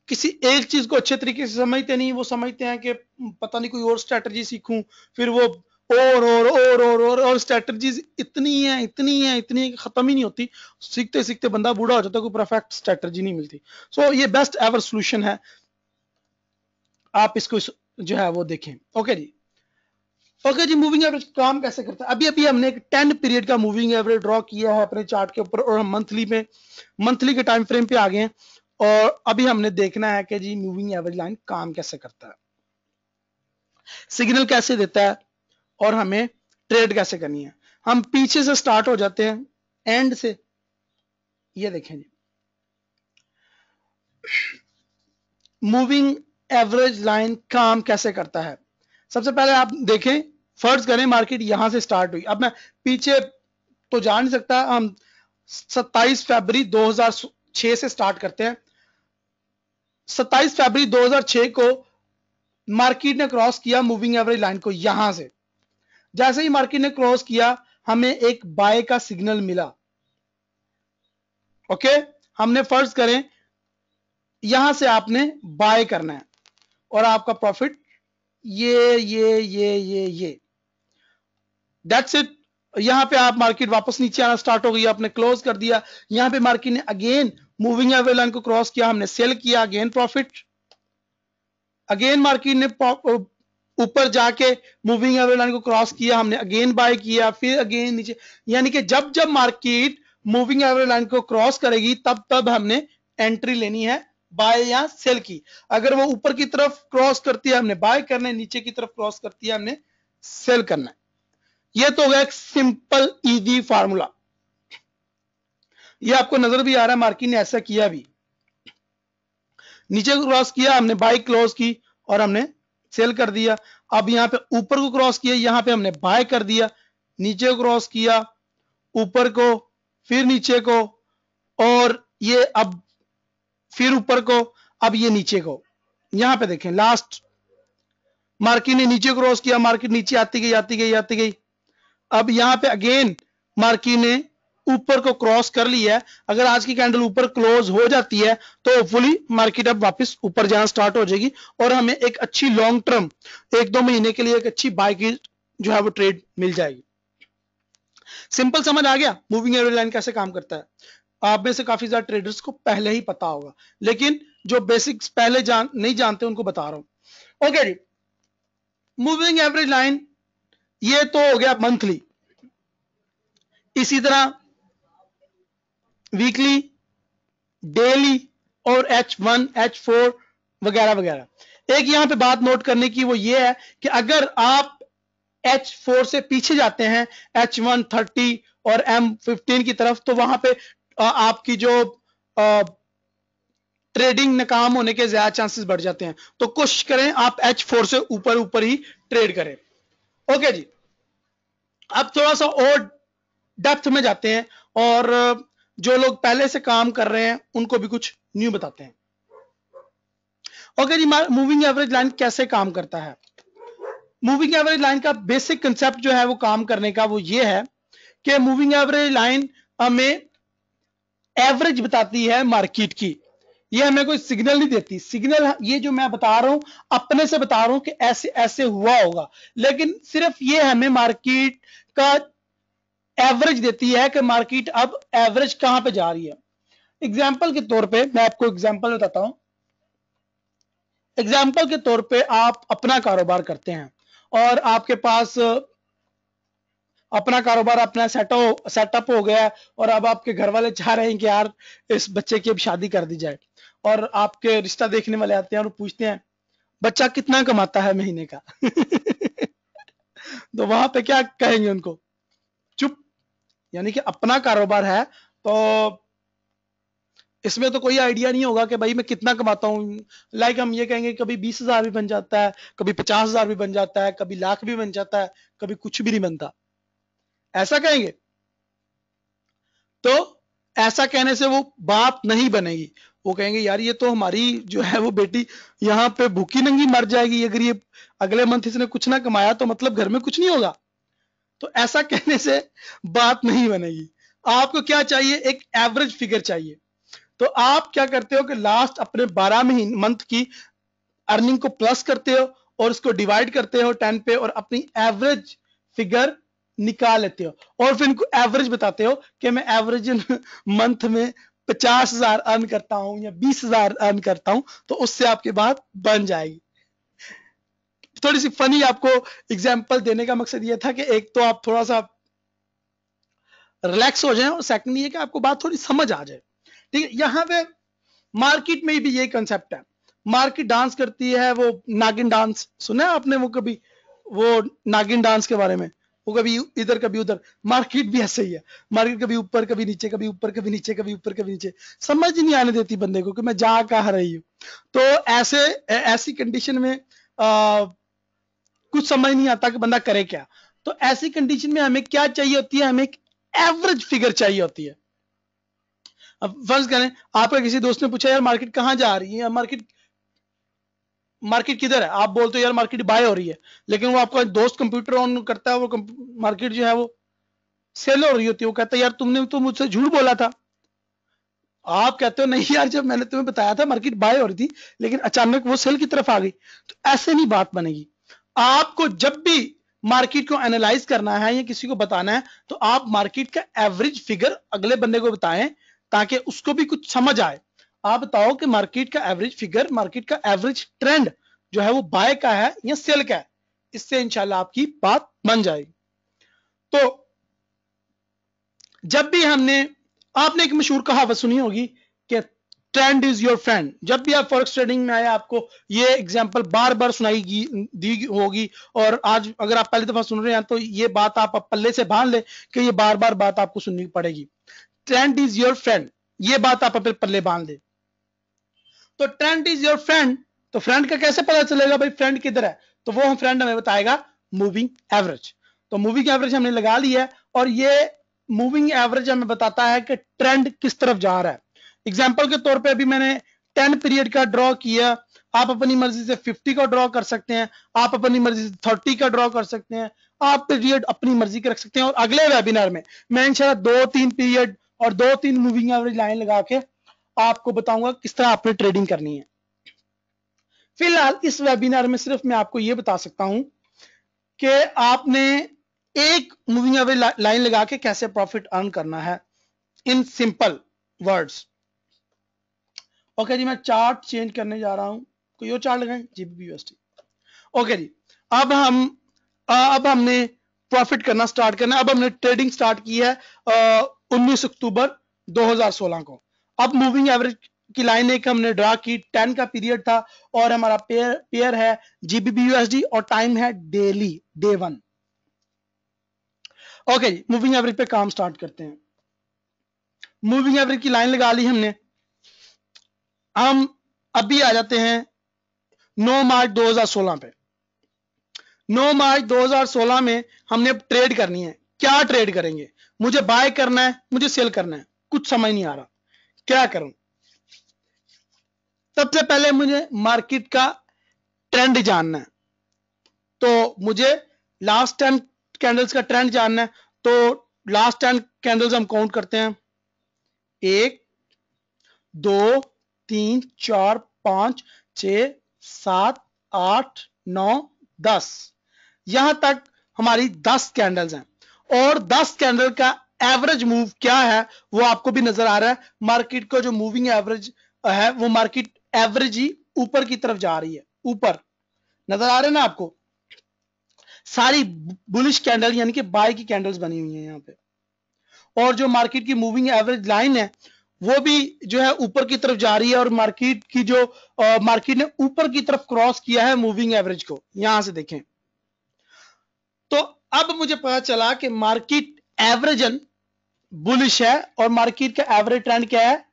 किसी एक चीज को अच्छे तरीके से समझते नहीं, वो समझते हैं कि पता नहीं कोई और स्ट्रेटजी सीखूं, फिर वो और स्ट्रेटजीज इतनी है कि खत्म ही नहीं होती, सीखते सीखते बंदा बूढ़ा हो जाता है, कोई परफेक्ट स्ट्रेटजी नहीं मिलती। सो ये बेस्ट एवर सोल्यूशन है, आप इसको जो है वो देखें। ओके जी, ओके जी, मूविंग एवरेज काम कैसे करता है? अभी हमने एक 10 पीरियड का मूविंग एवरेज ड्रॉ किया है अपने चार्ट के ऊपर और हम मंथली के टाइम फ्रेम पे आ गए हैं और अभी हमने देखना है कि जी मूविंग एवरेज लाइन काम कैसे करता है, सिग्नल कैसे देता है और हमें ट्रेड कैसे करनी है। हम पीछे से स्टार्ट हो जाते हैं, एंड से। ये देखें जी, मूविंग एवरेज लाइन काम कैसे करता है। सबसे पहले आप देखें, फर्ज करें मार्केट यहां से स्टार्ट हुई। अब मैं पीछे तो जा नहीं सकता, हम 27 फरवरी 2006 से स्टार्ट करते हैं। 27 फरवरी 2006 को मार्केट ने क्रॉस किया मूविंग एवरेज लाइन को यहां से। जैसे ही मार्केट ने क्रॉस किया हमें एक बाय का सिग्नल मिला। ओके, हमने फर्ज करें यहां से आपने बाय करना है और आपका प्रॉफिट ये दैट्स इट। यहां पे आप मार्केट वापस नीचे आना स्टार्ट हो गई, आपने क्लोज कर दिया। यहां पे मार्केट ने अगेन मूविंग एवरेज लाइन को क्रॉस किया, हमने सेल किया, अगेन प्रॉफिट। अगेन मार्केट ने ऊपर जाके मूविंग एवरेज लाइन को क्रॉस किया, हमने अगेन बाय किया, फिर अगेन नीचे। यानी कि जब जब मार्केट मूविंग एवरेज लाइन को क्रॉस करेगी तब तब हमने एंट्री लेनी है, बाय या सेल की। अगर वो ऊपर की तरफ क्रॉस करती है हमने बाय करना है, नीचे की तरफ क्रॉस करती है हमने सेल करना है। ये तो हो गया एक सिंपल इजी फार्मूला। ये आपको नजर भी आ रहा है, मार्केट ने ऐसा किया भी। नीचे को क्रॉस किया हमने बाय क्लोज की और हमने सेल कर दिया। अब यहां पे ऊपर को क्रॉस किया, यहां पे हमने बाय कर दिया, नीचे को क्रॉस किया, ऊपर को, फिर नीचे को, और ये अब फिर ऊपर को, अब ये नीचे को। यहां पे देखें लास्ट मार्केट ने नीचे क्रॉस किया, मार्केट नीचे आती गई आती गई आती गई। अब यहां पे अगेन मार्केट ने ऊपर को क्रॉस कर लिया है। अगर आज की कैंडल ऊपर क्लोज हो जाती है तो होपफुली मार्केट अब वापस ऊपर जाना स्टार्ट हो जाएगी और हमें एक अच्छी लॉन्ग टर्म 1-2 महीने के लिए एक अच्छी बाय की जो है वो ट्रेड मिल जाएगी। सिंपल समझ आ गया मूविंग एवरेज लाइन कैसे काम करता है। आप में से काफी ज्यादा ट्रेडर्स को पहले ही पता होगा, लेकिन जो बेसिक्स पहले नहीं जानते उनको बता रहा हूं। ओके जी, मूविंग एवरेज लाइन ये तो हो गया मंथली। इसी तरह वीकली, डेली और H1, H4 वगैरह वगैरह। एक यहां पे बात नोट करने की वो ये है कि अगर आप H4 से पीछे जाते हैं H1 30 और M15 की तरफ, तो वहां पे आपकी जो ट्रेडिंग नाकाम होने के ज्यादा चांसेस बढ़ जाते हैं। तो कोशिश करें आप H4 से ऊपर ऊपर ही ट्रेड करें। ओके जी, अब थोड़ा सा और डेप्थ में जाते हैं और जो लोग पहले से काम कर रहे हैं उनको भी कुछ न्यू बताते हैं। ओके जी, मूविंग एवरेज लाइन कैसे काम करता है। मूविंग एवरेज लाइन का बेसिक कंसेप्ट जो है वो काम करने का वो ये है कि मूविंग एवरेज लाइन हमें एवरेज बताती है मार्केट की। ये हमें कोई सिग्नल नहीं देती। सिग्नल ये जो मैं बता रहा हूं अपने से बता रहा हूं कि ऐसे ऐसे हुआ होगा, लेकिन सिर्फ ये हमें मार्केट का एवरेज देती है कि मार्केट अब एवरेज कहां पे जा रही है। एग्जाम्पल के तौर पे मैं आपको एग्जाम्पल बताता हूं। एग्जाम्पल के तौर पे आप अपना कारोबार करते हैं और आपके पास अपना कारोबार अपना सेटअप हो गया है और अब आपके घर वाले चाह रहे हैं कि यार इस बच्चे की अब शादी कर दी जाए, और आपके रिश्ता देखने वाले आते हैं और पूछते हैं बच्चा कितना कमाता है महीने का। तो वहां पे क्या कहेंगे उनको? चुप। यानी कि अपना कारोबार है तो इसमें तो कोई आइडिया नहीं होगा कि भाई मैं कितना कमाता हूं। लाइक हम ये कहेंगे कभी 20,000 भी बन जाता है, कभी 50,000 भी बन जाता है, कभी लाख भी बन जाता है, कभी कुछ भी नहीं बनता, ऐसा कहेंगे। तो ऐसा कहने से वो बात नहीं बनेगी। वो कहेंगे यार ये तो हमारी जो है वो बेटी यहाँ पे भूखी नंगी मर जाएगी अगर ये अगले मंथ इसने कुछ ना कमाया, तो मतलब घर में कुछ नहीं होगा। तो ऐसा कहने से बात नहीं बनेगी। आपको क्या चाहिए? एक एवरेज फिगर चाहिए। तो आप क्या करते हो कि लास्ट अपने 12 महीने मंथ की अर्निंग को प्लस करते हो और उसको डिवाइड करते हो 10 पे और अपनी एवरेज फिगर निकाल लेते हो और फिर इनको एवरेज बताते हो कि मैं एवरेज मंथ में 50,000 अर्न करता हूं या 20,000 अर्न करता हूं, तो उससे आपकी बात बन जाएगी। थोड़ी सी फनी आपको एग्जांपल देने का मकसद ये था कि एक तो आप थोड़ा सा रिलैक्स हो जाएं और सेकंड ये कि आपको बात थोड़ी समझ आ जाए। ठीक है, यहां पे मार्केट में भी यही कंसेप्ट है। मार्केट डांस करती है, वो नागिन डांस सुना है आपने वो कभी, वो नागिन डांस के बारे में? वो कभी इधर कभी उधर। मार्केट भी ऐसे ही है, मार्केट कभी ऊपर कभी नीचे, कभी ऊपर कभी नीचे, कभी ऊपर कभी नीचे, समझ ही नहीं आने देती बंदे को कि मैं जा कहाँ रही हूँ। तो ऐसी कंडीशन में कुछ समझ नहीं आता कि बंदा करे क्या। तो ऐसी कंडीशन में हमें क्या चाहिए होती है, हमें एक एवरेज फिगर चाहिए होती है। अब फर्ज करें आपका किसी दोस्त ने पूछा यार मार्केट कहाँ जा रही है, मार्केट किधर है, आप बोलते हो यार मार्केट बाय हो रही है, लेकिन वो आपका दोस्त कंप्यूटर ऑन करता है, वो मार्केट जो है वो सेल हो रही होती है। वो कहता है यार तुमने तो मुझसे झूठ बोला था। आप कहते हो नहीं यार जब मैंने तुम्हें बताया था मार्केट बाय हो रही थी, लेकिन अचानक वो सेल की तरफ आ गई। तो ऐसे नहीं बात बनेगी। आपको जब भी मार्केट को एनालाइज करना है या किसी को बताना है, तो आप मार्केट का एवरेज फिगर अगले बंदे को बताएं ताकि उसको भी कुछ समझ आए। आप बताओ कि मार्केट का एवरेज फिगर, मार्केट का एवरेज ट्रेंड जो है वो बाय का है या सेल का है। इससे इंशाल्लाह आपकी बात बन जाएगी। तो जब भी आपने एक मशहूर कहावत सुनी होगी कि ट्रेंड इज योर फ्रेंड। जब भी आप फॉरेक्स ट्रेडिंग में आए आपको ये एग्जांपल बार बार सुनाई दी होगी, और आज अगर आप पहली दफा सुन रहे हैं तो ये बात आप पल्ले से बांध ले कि ये बार बार बात आपको सुननी पड़ेगी। ट्रेंड इज योर फ्रेंड, ये बात आप अपने पल्ले बांध ले। तो ट्रेंड इज योर फ्रेंड, तो फ्रेंड का कैसे पता चलेगा भाई फ्रेंड किधर है? तो वो हम फ्रेंड हमें बताएगा मूविंग एवरेज। तो मूविंग एवरेज हमने लगा ली है, और ये मूविंग एवरेज हमें बताता है कि ट्रेंड किस तरफ जा रहा है। एग्जांपल के तौर पे अभी मैंने 10 पीरियड का ड्रॉ किया, आप अपनी मर्जी से 50 का ड्रॉ कर सकते हैं, आप अपनी मर्जी से 30 का ड्रॉ कर सकते हैं, आप पीरियड अपनी मर्जी के रख सकते हैं। और अगले वेबिनार में मैं इंशाल्लाह 2-3 पीरियड और 2-3 मूविंग एवरेज लाइन लगा के आपको बताऊंगा किस तरह आपने ट्रेडिंग करनी है। फिलहाल इस वेबिनार में सिर्फ मैं आपको यह बता सकता हूं कि आपने एक मूविंग एवरेज लाइन लगा के कैसे प्रॉफिट अर्न करना है इन सिंपल वर्ड्स। ओके जी, मैं चार्ट चेंज करने जा रहा हूं। कोई और चार्ट लगाएं, जीबीपीयूएसडी। ओके जी, अब हमने प्रॉफिट करना स्टार्ट करना है। अब हमने ट्रेडिंग स्टार्ट की है 19 अक्टूबर 2016 को। अब मूविंग एवरेज की लाइन एक हमने ड्रा की, 10 का पीरियड था, और हमारा पेयर है जीबीपीयूएसडी, और टाइम है डेली, डे 1। ओके जी, मूविंग एवरेज पे काम स्टार्ट करते हैं। मूविंग एवरेज की लाइन लगा ली हमने। हम अभी आ जाते हैं 9 मार्च 2016 पे। 9 मार्च 2016 में हमने ट्रेड करनी है। क्या ट्रेड करेंगे? मुझे बाय करना है, मुझे सेल करना है, कुछ समझ नहीं आ रहा क्या करूं। सबसे पहले मुझे मार्केट का ट्रेंड जानना है, तो मुझे लास्ट 10 कैंडल्स का ट्रेंड जानना है। तो लास्ट 10 कैंडल्स हम काउंट करते हैं, 1 2 3 4 5 6 7 8 9 10, यहां तक हमारी 10 कैंडल्स हैं। और 10 कैंडल का एवरेज मूव क्या है वो आपको भी नजर आ रहा है। मार्केट को जो मूविंग एवरेज है वो मार्केट एवरेज ही ऊपर की तरफ जा रही है, ऊपर नजर आ रहे हैं ना आपको। सारी बुलिश कैंडल यानी कि बाय की कैंडल्स बनी हुई हैं यहां पे, और जो मार्केट की मूविंग एवरेज लाइन है वो भी जो है ऊपर की तरफ जा रही है। और मार्केट की जो मार्केट ने ऊपर की तरफ क्रॉस किया है मूविंग एवरेज को, यहां से देखें। तो अब मुझे पता चला कि मार्केट एवरेजन बुलिश है और मार्केट का एवरेज ट्रेंड क्या है,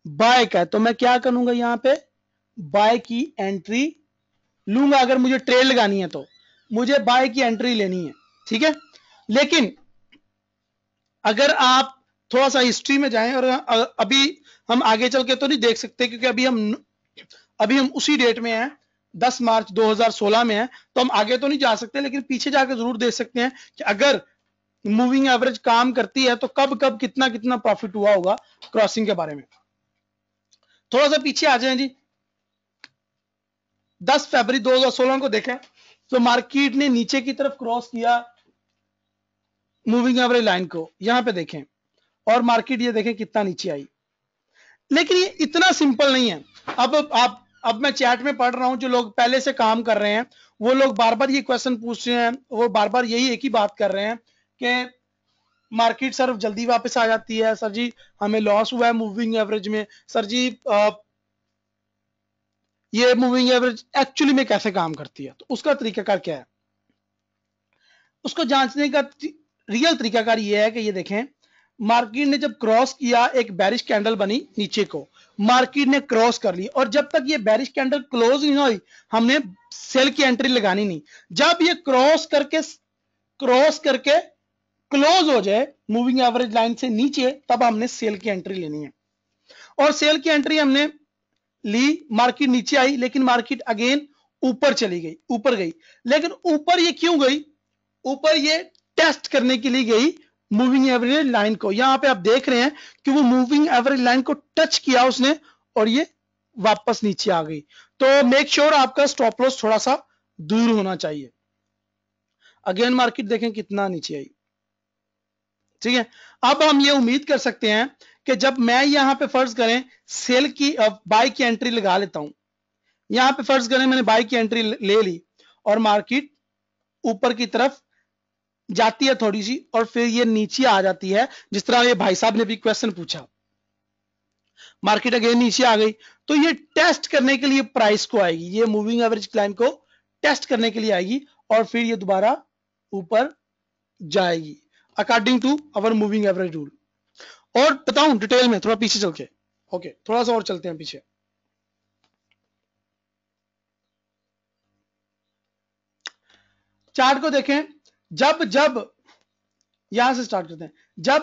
बाय का है। तो मैं क्या करूंगा, यहां पे बाय की एंट्री लूंगा। अगर मुझे ट्रेड लगानी है तो मुझे बाय की एंट्री लेनी है, ठीक है। लेकिन अगर आप थोड़ा सा हिस्ट्री में जाएं, और अभी हम आगे चल के तो नहीं देख सकते क्योंकि अभी हम उसी डेट में हैं, 10 मार्च 2016 में है, तो हम आगे तो नहीं जा सकते, लेकिन पीछे जाकर जरूर देख सकते हैं कि अगर मूविंग एवरेज काम करती है तो कब कब कितना कितना प्रॉफिट हुआ होगा क्रॉसिंग के बारे में। थोड़ा सा पीछे आ जाएं जी, 10 फरवरी 2016 को देखें तो मार्केट ने नीचे की तरफ क्रॉस किया मूविंग एवरेज लाइन को, यहां पे देखें, और मार्केट ये देखें कितना नीचे आई। लेकिन ये इतना सिंपल नहीं है। अब मैं चैट में पढ़ रहा हूं, जो लोग पहले से काम कर रहे हैं वो लोग बार बार ये क्वेश्चन पूछ रहे हैं, वो बार बार यही एक ही बात कर रहे हैं कि मार्केट सर जल्दी वापस आ जाती है, सर जी हमें लॉस हुआ है मूविंग एवरेज में, सर जी ये मूविंग एवरेज एक्चुअली में कैसे काम करती है। तो उसका तरीकाकार क्या है, उसको जांचने का रियल तरीकाकार ये है कि ये देखें, मार्केट ने जब क्रॉस किया, एक बेरिश कैंडल बनी नीचे को, मार्केट ने क्रॉस कर ली, और जब तक ये बेरिश कैंडल क्लोज नहीं हुई हमने सेल की एंट्री लगानी नहीं। जब ये क्रॉस करके क्लोज हो जाए मूविंग एवरेज लाइन से नीचे, तब हमने सेल की एंट्री लेनी है। और सेल की एंट्री हमने ली, मार्केट नीचे आई, लेकिन मार्केट अगेन ऊपर चली गई, ऊपर गई। लेकिन ऊपर ये क्यों गई? ऊपर ये टेस्ट करने के लिए गई मूविंग एवरेज लाइन को। यहां पे आप देख रहे हैं कि वो मूविंग एवरेज लाइन को टच किया उसने और ये वापस नीचे आ गई। तो मेक श्योर आपका स्टॉप लॉस थोड़ा सा दूर होना चाहिए। अगेन मार्केट देखें कितना नीचे आई, ठीक है। अब हम ये उम्मीद कर सकते हैं कि जब मैं यहां पे फर्ज करें सेल की बाय की एंट्री लगा लेता हूं, यहां पे फर्ज करें मैंने बाय की एंट्री ले ली और मार्केट ऊपर की तरफ जाती है थोड़ी सी और फिर ये नीचे आ जाती है, जिस तरह ये भाई साहब ने भी क्वेश्चन पूछा, मार्केट अगेन नीचे आ गई, तो ये टेस्ट करने के लिए प्राइस को आएगी, ये मूविंग एवरेज लाइन को टेस्ट करने के लिए आएगी और फिर ये दोबारा ऊपर जाएगी according to our moving average rule. और बताऊं डिटेल में थोड़ा पीछे चल के, ओके थोड़ा सा और चलते हैं पीछे। चार्ट को देखें, जब यहां से स्टार्ट करते हैं,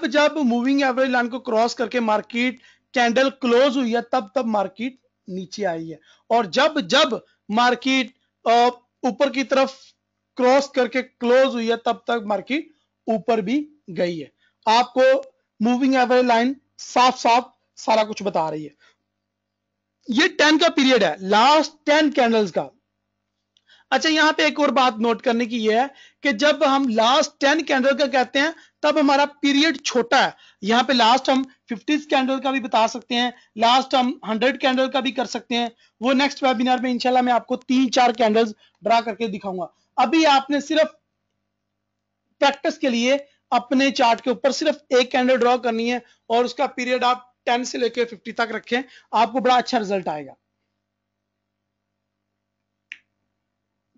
जब मूविंग एवरेज लाइन को क्रॉस करके मार्केट कैंडल क्लोज हुई है तब मार्केट नीचे आई है, और जब मार्केट ऊपर की तरफ क्रॉस करके क्लोज हुई है तब मार्केट ऊपर भी गई है। आपको मूविंग एवरेज लाइन साफ साफ सारा कुछ बता रही है। ये 10 का पीरियड है, लास्ट 10 कैंडल्स का। अच्छा यहां पे एक और बात नोट करने की ये है कि जब हम लास्ट 10 कैंडल का कहते हैं तब हमारा पीरियड छोटा है। यहां पे लास्ट हम 50 कैंडल का भी बता सकते हैं, लास्ट हम 100 कैंडल का भी कर सकते हैं। वो नेक्स्ट वेबिनार में इंशाल्लाह मैं आपको 3-4 कैंडल्स ड्रा करके दिखाऊंगा। अभी आपने सिर्फ प्रैक्टिस के लिए अपने चार्ट के ऊपर सिर्फ एक कैंडल ड्रॉ करनी है और उसका पीरियड आप 10 से लेकर 50 तक रखें, आपको बड़ा अच्छा रिजल्ट आएगा।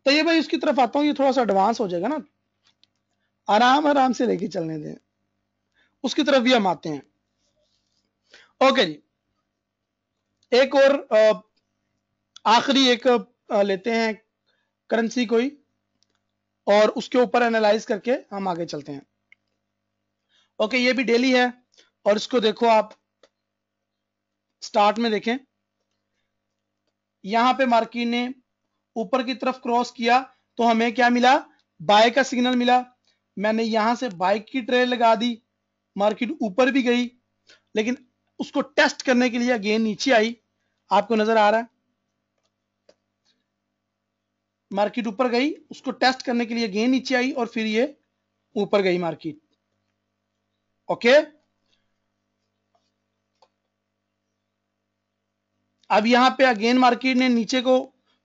तो ये भाई उसकी तरफ आता हूं, ये थोड़ा सा एडवांस हो जाएगा ना, आराम आराम से लेके चलने दें, उसकी तरफ भी हम आते हैं। ओके जी, एक और आखिरी एक लेते हैं करेंसी कोई और उसके ऊपर एनालाइज करके हम आगे चलते हैं। ओके ये भी डेली है और इसको देखो आप स्टार्ट में देखें, यहां पे मार्केट ने ऊपर की तरफ क्रॉस किया तो हमें क्या मिला? बाय का सिग्नल मिला। मैंने यहां से बाय की ट्रेड लगा दी, मार्केट ऊपर भी गई लेकिन उसको टेस्ट करने के लिए अगेन नीचे आई। आपको नजर आ रहा है मार्केट ऊपर गई, उसको टेस्ट करने के लिए अगेन नीचे आई और फिर ये ऊपर गई मार्केट। ओके अब यहां पे अगेन मार्केट ने नीचे को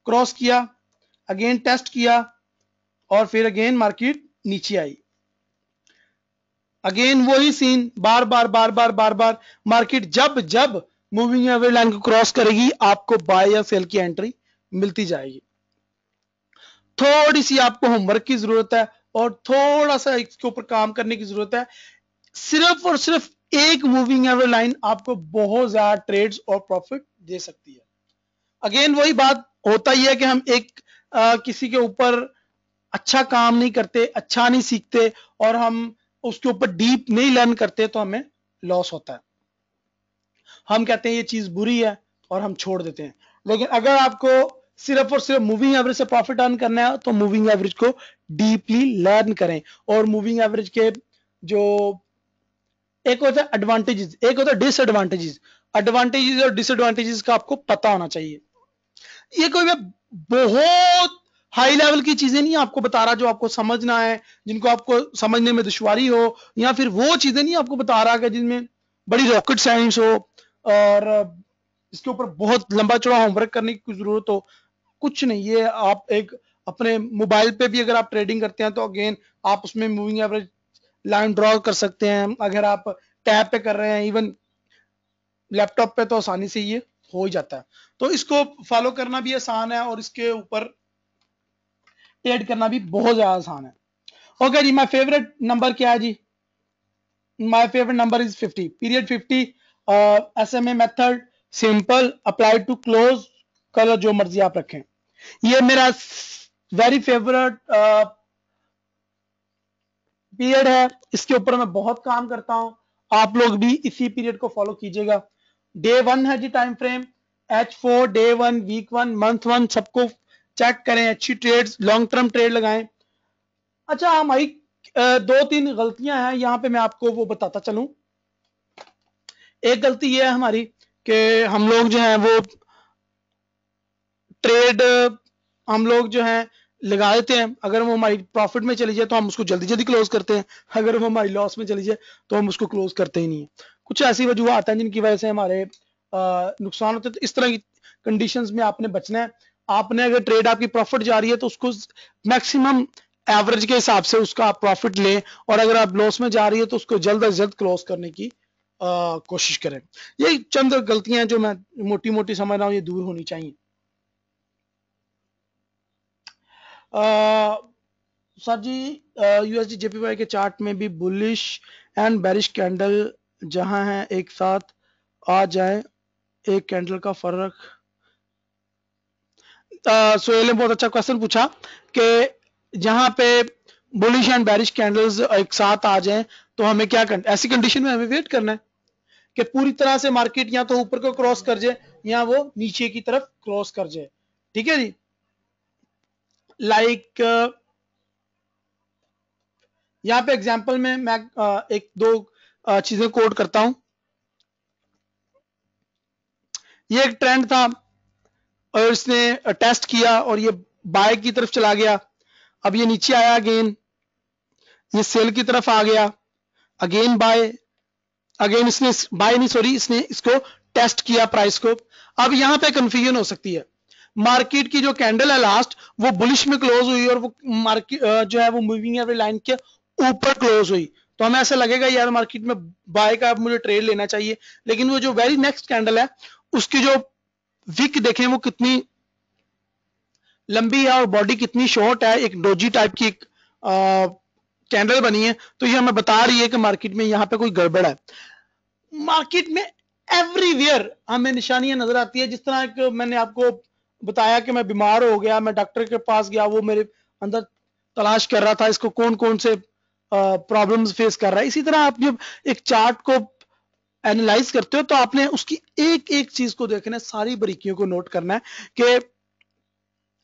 क्रॉस किया, अगेन टेस्ट किया और फिर अगेन मार्केट नीचे आई। अगेन वही सीन, बार बार मार्केट जब मूविंग एवरेज लाइन को क्रॉस करेगी आपको बाय या सेल की एंट्री मिलती जाएगी। थोड़ी सी आपको होमवर्क की जरूरत है और थोड़ा सा इसके ऊपर काम करने की जरूरत है। सिर्फ और सिर्फ एक मूविंग एवरेज लाइन आपको बहुत ज्यादा ट्रेड्स और प्रॉफिट दे सकती है। अगेन वही बात होता ही है कि हम एक किसी के ऊपर अच्छा काम नहीं करते, अच्छा नहीं सीखते और हम उसके ऊपर डीप नहीं लर्न करते तो हमें लॉस होता है। हम कहते हैं ये चीज बुरी है और हम छोड़ देते हैं। लेकिन अगर आपको सिर्फ और सिर्फ मूविंग एवरेज से प्रॉफिट अर्न करना है तो मूविंग एवरेज को डीपली लर्न करें। और मूविंग एवरेज के जो एक होता है एडवांटेजेस, एक होता है डिसएडवांटेजेस। एडवांटेजेस और डिसएडवांटेजेस का आपको पता होना चाहिए। ये कोई बहुत हाई लेवल की चीजें नहीं आपको बता रहा जो आपको समझना है, जिनको आपको समझने में दुश्वारी हो, या फिर वो चीजें नहीं आपको बता रहा कि जिनमें बड़ी रॉकेट साइंस हो और इसके ऊपर बहुत लंबा चौड़ा होमवर्क करने की जरूरत हो। कुछ नहीं, ये आप एक अपने मोबाइल पे भी अगर आप ट्रेडिंग करते हैं तो अगेन आप उसमें मूविंग एवरेज लाइन ड्रॉ कर सकते हैं। अगर आप टैब पे कर रहे हैं, इवन लैपटॉप पे, तो आसानी से ये हो ही जाता है। तो इसको फॉलो करना भी आसान है और इसके ऊपर ट्रेड करना भी बहुत ज्यादा आसान है। ओके जी, माय फेवरेट नंबर क्या है जी? My favourite number is 50, period 50, SMA method, simple, apply to close, colour जो मर्जी आप रखें। ये मेरा वेरी फेवरेट पीरियड है, इसके ऊपर मैं बहुत काम करता हूं, आप लोग भी इसी पीरियड को फॉलो कीजिएगा। डे 1 है जी time frame, H4, day 1, week 1, month 1, सबको चेक करें, अच्छी ट्रेड्स, लॉन्ग टर्म ट्रेड लगाएं। अच्छा, हमारी दो तीन गलतियां हैं यहां पे, मैं आपको वो बताता चलूं। एक गलती ये है हमारी कि हम लोग जो है वो ट्रेड हम लोग जो है लगा देते हैं, अगर वो हमारी प्रॉफिट में चली जाए तो हम उसको जल्दी जल्दी क्लोज करते हैं, अगर वो हमारी लॉस में चली जाए तो हम उसको क्लोज करते ही नहीं है। कुछ ऐसी वजूहत हैं जिनकी वजह से हमारे नुकसान होते हैं। तो इस तरह की कंडीशंस में आपने बचना है। आपने अगर ट्रेड आपकी प्रॉफिट जा रही है तो उसको मैक्सिमम एवरेज के हिसाब से उसका आप प्रॉफिट लें, और अगर आप लॉस में जा रही है तो उसको जल्द अज जल्द क्लोज करने की कोशिश करें। ये चंद गलतियां जो मैं मोटी मोटी समझ रहा हूँ ये दूर होनी चाहिए। सर जी, USD JPY के चार्ट में भी बुलिश एंड बेरिश कैंडल जहां है एक साथ आ जाए, एक कैंडल का फर्क। सोहेल ने बहुत अच्छा क्वेश्चन पूछा कि जहां पे बुलिश एंड बेरिश कैंडल्स एक साथ आ जाएं तो हमें क्या करना, ऐसी कंडीशन में हमें वेट करना है कि पूरी तरह से मार्केट या तो ऊपर को क्रॉस कर जाए या वो नीचे की तरफ क्रॉस कर जाए। ठीक है जी, लाइक यहाँ पे एग्जांपल में मैं एक दो चीजें कोट करता हूं। ये एक ट्रेंड था और इसने टेस्ट किया और ये बाय की तरफ चला गया, अब ये नीचे आया, अगेन ये सेल की तरफ आ गया, अगेन बाय, अगेन इसने बाय नहीं सॉरी इसने इसको टेस्ट किया प्राइस को। अब यहां पे कंफ्यूजन हो सकती है, मार्केट की जो कैंडल है लास्ट वो बुलिश में क्लोज हुई और वो मार्केट जो है वो मूविंग एवरेज लाइन के ऊपर क्लोज हुई, तो हमें ऐसा लगेगा यार मार्केट में बाय का मुझे ट्रेड लेना चाहिए। लेकिन वो जो वेरी नेक्स्ट कैंडल है उसकी जो विक देखें वो कितनी लंबी है और बॉडी कितनी शॉर्ट है, एक डोजी टाइप की एक कैंडल बनी है, तो ये हमें बता रही है कि मार्केट में यहाँ पे कोई गड़बड़ है। मार्केट में एवरीवेयर हमें निशानियां नजर आती है, जिस तरह कि मैंने आपको बताया कि मैं बीमार हो गया, मैं डॉक्टर के पास गया, वो मेरे अंदर तलाश कर रहा था इसको कौन कौन से प्रॉब्लम्स फेस कर रहा है। इसी तरह आप जब एक चार्ट को एनालाइज करते हो तो आपने उसकी एक एक चीज को देखना है, सारी बारीकियों को नोट करना है कि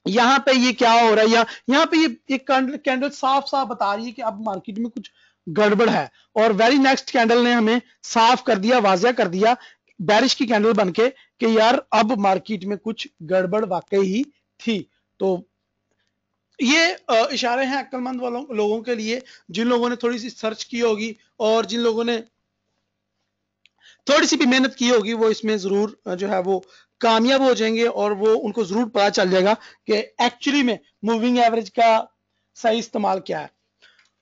यहां पे ये क्या हो रहा है, या यहाँ पे ये कैंडल साफ साफ बता रही है कि अब मार्केट में कुछ गड़बड़ है, और वेरी नेक्स्ट कैंडल ने हमें साफ कर दिया, वाजिया कर दिया बैरिश की कैंडल बनके कि यार अब मार्केट में कुछ गड़बड़ वाकई ही थी। तो ये इशारे हैं अक्लमंद वालों लोगों के लिए, जिन लोगों ने थोड़ी सी सर्च की होगी और जिन लोगों ने थोड़ी सी भी मेहनत की होगी वो इसमें जरूर जो है वो कामयाब हो जाएंगे, और वो उनको जरूर पता चल जाएगा कि एक्चुअली में मूविंग एवरेज का सही इस्तेमाल क्या है।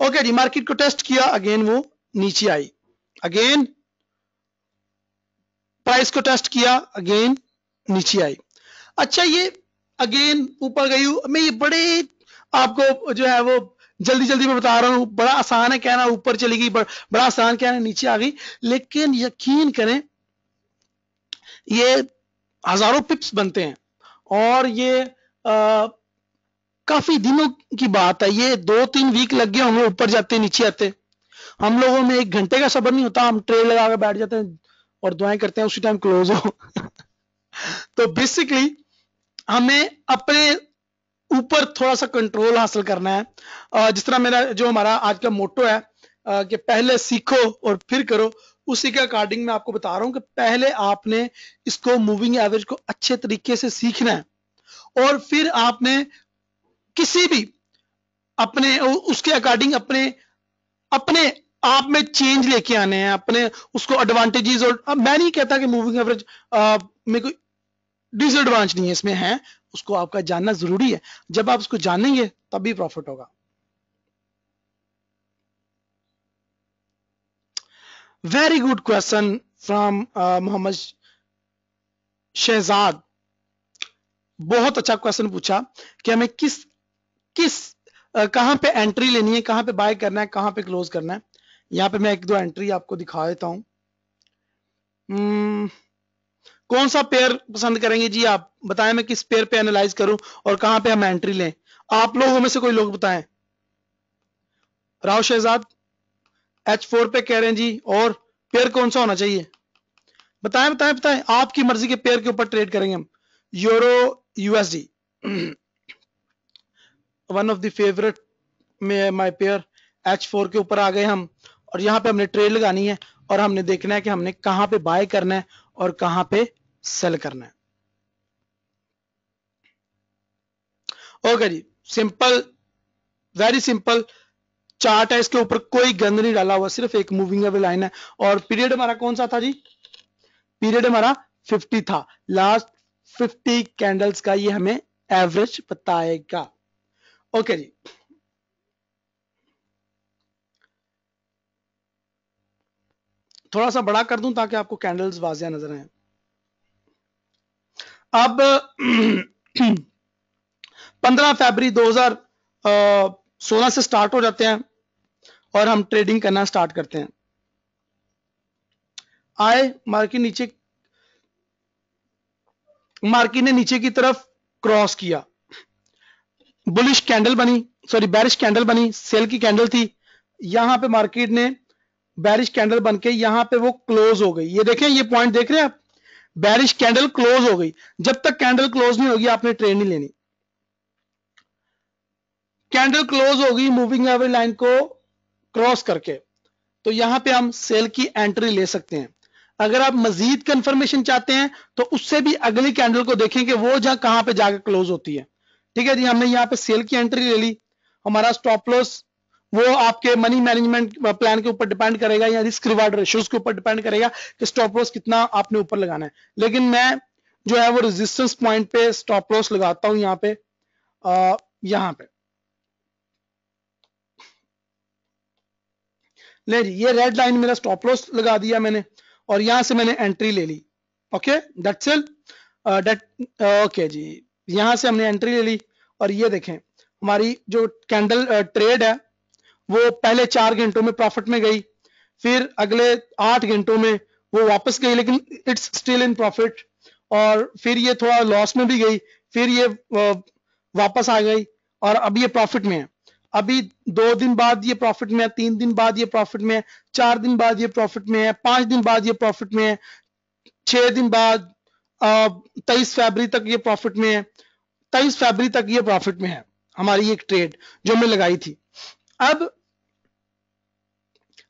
ओके जी, मार्केट को टेस्ट किया, अगेन वो नीचे आई, अगेन प्राइस को टेस्ट किया, अगेन नीचे आई। अच्छा, ये अगेन ऊपर गई, मैं ये बड़े आपको जो है वो जल्दी जल्दी में बता रहा हूं, बड़ा आसान है कहना ऊपर चली गई, बड़ा आसान कहना नीचे आ गई, लेकिन यकीन करें ये हजारों पिप्स बनते हैं, और ये काफी दिनों की बात है, ये 2-3 वीक लग गए होंगे ऊपर जाते नीचे आते। हम लोगों में 1 घंटे का सबर नहीं होता, हम ट्रेड लगा के बैठ जाते हैं और दुआएं करते हैं उसी टाइम क्लोज हो। तो बेसिकली हमें अपने ऊपर थोड़ा सा कंट्रोल हासिल करना है। जिस तरह मेरा जो हमारा आज का मोटो है कि पहले सीखो और फिर करो, उसी के अकॉर्डिंग मैं आपको बता रहा हूं कि पहले आपने इसको मूविंग एवरेज को अच्छे तरीके से सीखना है, और फिर आपने किसी भी अपने उसके अकॉर्डिंग अपने अपने आप में चेंज लेके आने हैं, अपने उसको एडवांटेजेस। और अब मैं नहीं कहता कि मूविंग एवरेज में कोई डिसएडवांटेज नहीं है, इसमें है, उसको आपका जानना जरूरी है, जब आप उसको जानेंगे तभी प्रॉफिट होगा। Very good question from Mohammad Shahzad, बहुत अच्छा क्वेश्चन पूछा कि हमें किस कहाँ पे एंट्री लेनी है, कहाँ पे बाय करना है, कहाँ पे क्लोज करना है। यहाँ पे मैं एक दो एंट्री आपको दिखा देता हूँ। कौन सा पेयर पसंद करेंगे जी, आप बताएं मैं किस पेयर पे एनालाइज करूं और कहां पे हम एंट्री लें। आप लोगों में से कोई लोग बताएं। राव शहजाद H4 पे कह रहे हैं जी, और पेयर कौन सा होना चाहिए, बताएं बताएं बताएं। आपकी मर्जी के पेयर के ऊपर ट्रेड करेंगे हम। Euro USD one of the favourite में माय पेयर, H4 के ऊपर आ गए हम, और यहाँ पे हमने ट्रेड लगानी है और हमने देखना है कि हमने कहां पे बाय करना है और कहां पे सेल करना है। ओके जी, सिंपल, वेरी सिंपल चार्ट है, इसके ऊपर कोई गंद नहीं डाला हुआ, सिर्फ एक मूविंग एवरेज लाइन है। और पीरियड हमारा कौन सा था जी, पीरियड हमारा 50 था। लास्ट 50 कैंडल्स का ये हमें एवरेज बताएगा। ओके जी, थोड़ा सा बड़ा कर दूं ताकि आपको कैंडल्स वाज़िया नजर आए। अब 15 फरवरी 2016 से स्टार्ट हो जाते हैं और हम ट्रेडिंग करना स्टार्ट करते हैं। आए मार्केट ने नीचे की तरफ क्रॉस किया, बुलिश कैंडल बनी, सॉरी बैरिश कैंडल बनी, सेल की कैंडल थी। यहां पे मार्केट ने बैरिश कैंडल बनके यहां पे वो क्लोज हो गई। ये देखें, ये पॉइंट देख रहे हैं आप, बैरिश कैंडल क्लोज हो गई। जब तक कैंडल क्लोज नहीं होगी आपने ट्रेड नहीं लेनी। कैंडल क्लोज होगी मूविंग एवरेज लाइन को क्रॉस करके, तो यहां पे हम सेल की एंट्री ले सकते हैं। अगर आप मजीद कंफर्मेशन चाहते हैं तो उससे भी अगली कैंडल को देखें कि वो जहां कहां पे जाकर क्लोज होती है। ठीक है जी, हमने यहाँ पे सेल की एंट्री ले ली। हमारा स्टॉप लॉस वो आपके मनी मैनेजमेंट प्लान के ऊपर डिपेंड करेगा या रिस्क रिवार्ड रेशियोज के ऊपर डिपेंड करेगा कि स्टॉप लॉस कितना आपने ऊपर लगाना है। लेकिन मैं जो है वो रेजिस्टेंस पॉइंट पे स्टॉप लॉस लगाता हूं, यहाँ पे यहाँ पे ले जी, ये रेड लाइन मेरा स्टॉप लॉस लगा दिया मैंने और यहां से मैंने एंट्री ले ली। ओके दैट्स इट, ओके जी, यहां से हमने एंट्री ले ली। और ये देखें हमारी जो कैंडल ट्रेड है वो पहले 4 घंटों में प्रॉफिट में गई, फिर अगले 8 घंटों में वो वापस गई लेकिन इट्स स्टिल इन प्रॉफिट, और फिर ये थोड़ा लॉस में भी गई, फिर ये वापस आ गई और अब ये प्रॉफिट में है। अभी 2 दिन बाद ये प्रॉफिट में है, 3 दिन बाद ये प्रॉफिट में है, 4 दिन बाद ये प्रॉफिट में है, 5 दिन बाद ये प्रॉफिट में है, 6 दिन बाद 23 फरवरी तक ये प्रॉफिट में है, 23 फरवरी तक ये प्रॉफिट में है हमारी एक ट्रेड जो हमने लगाई थी। अब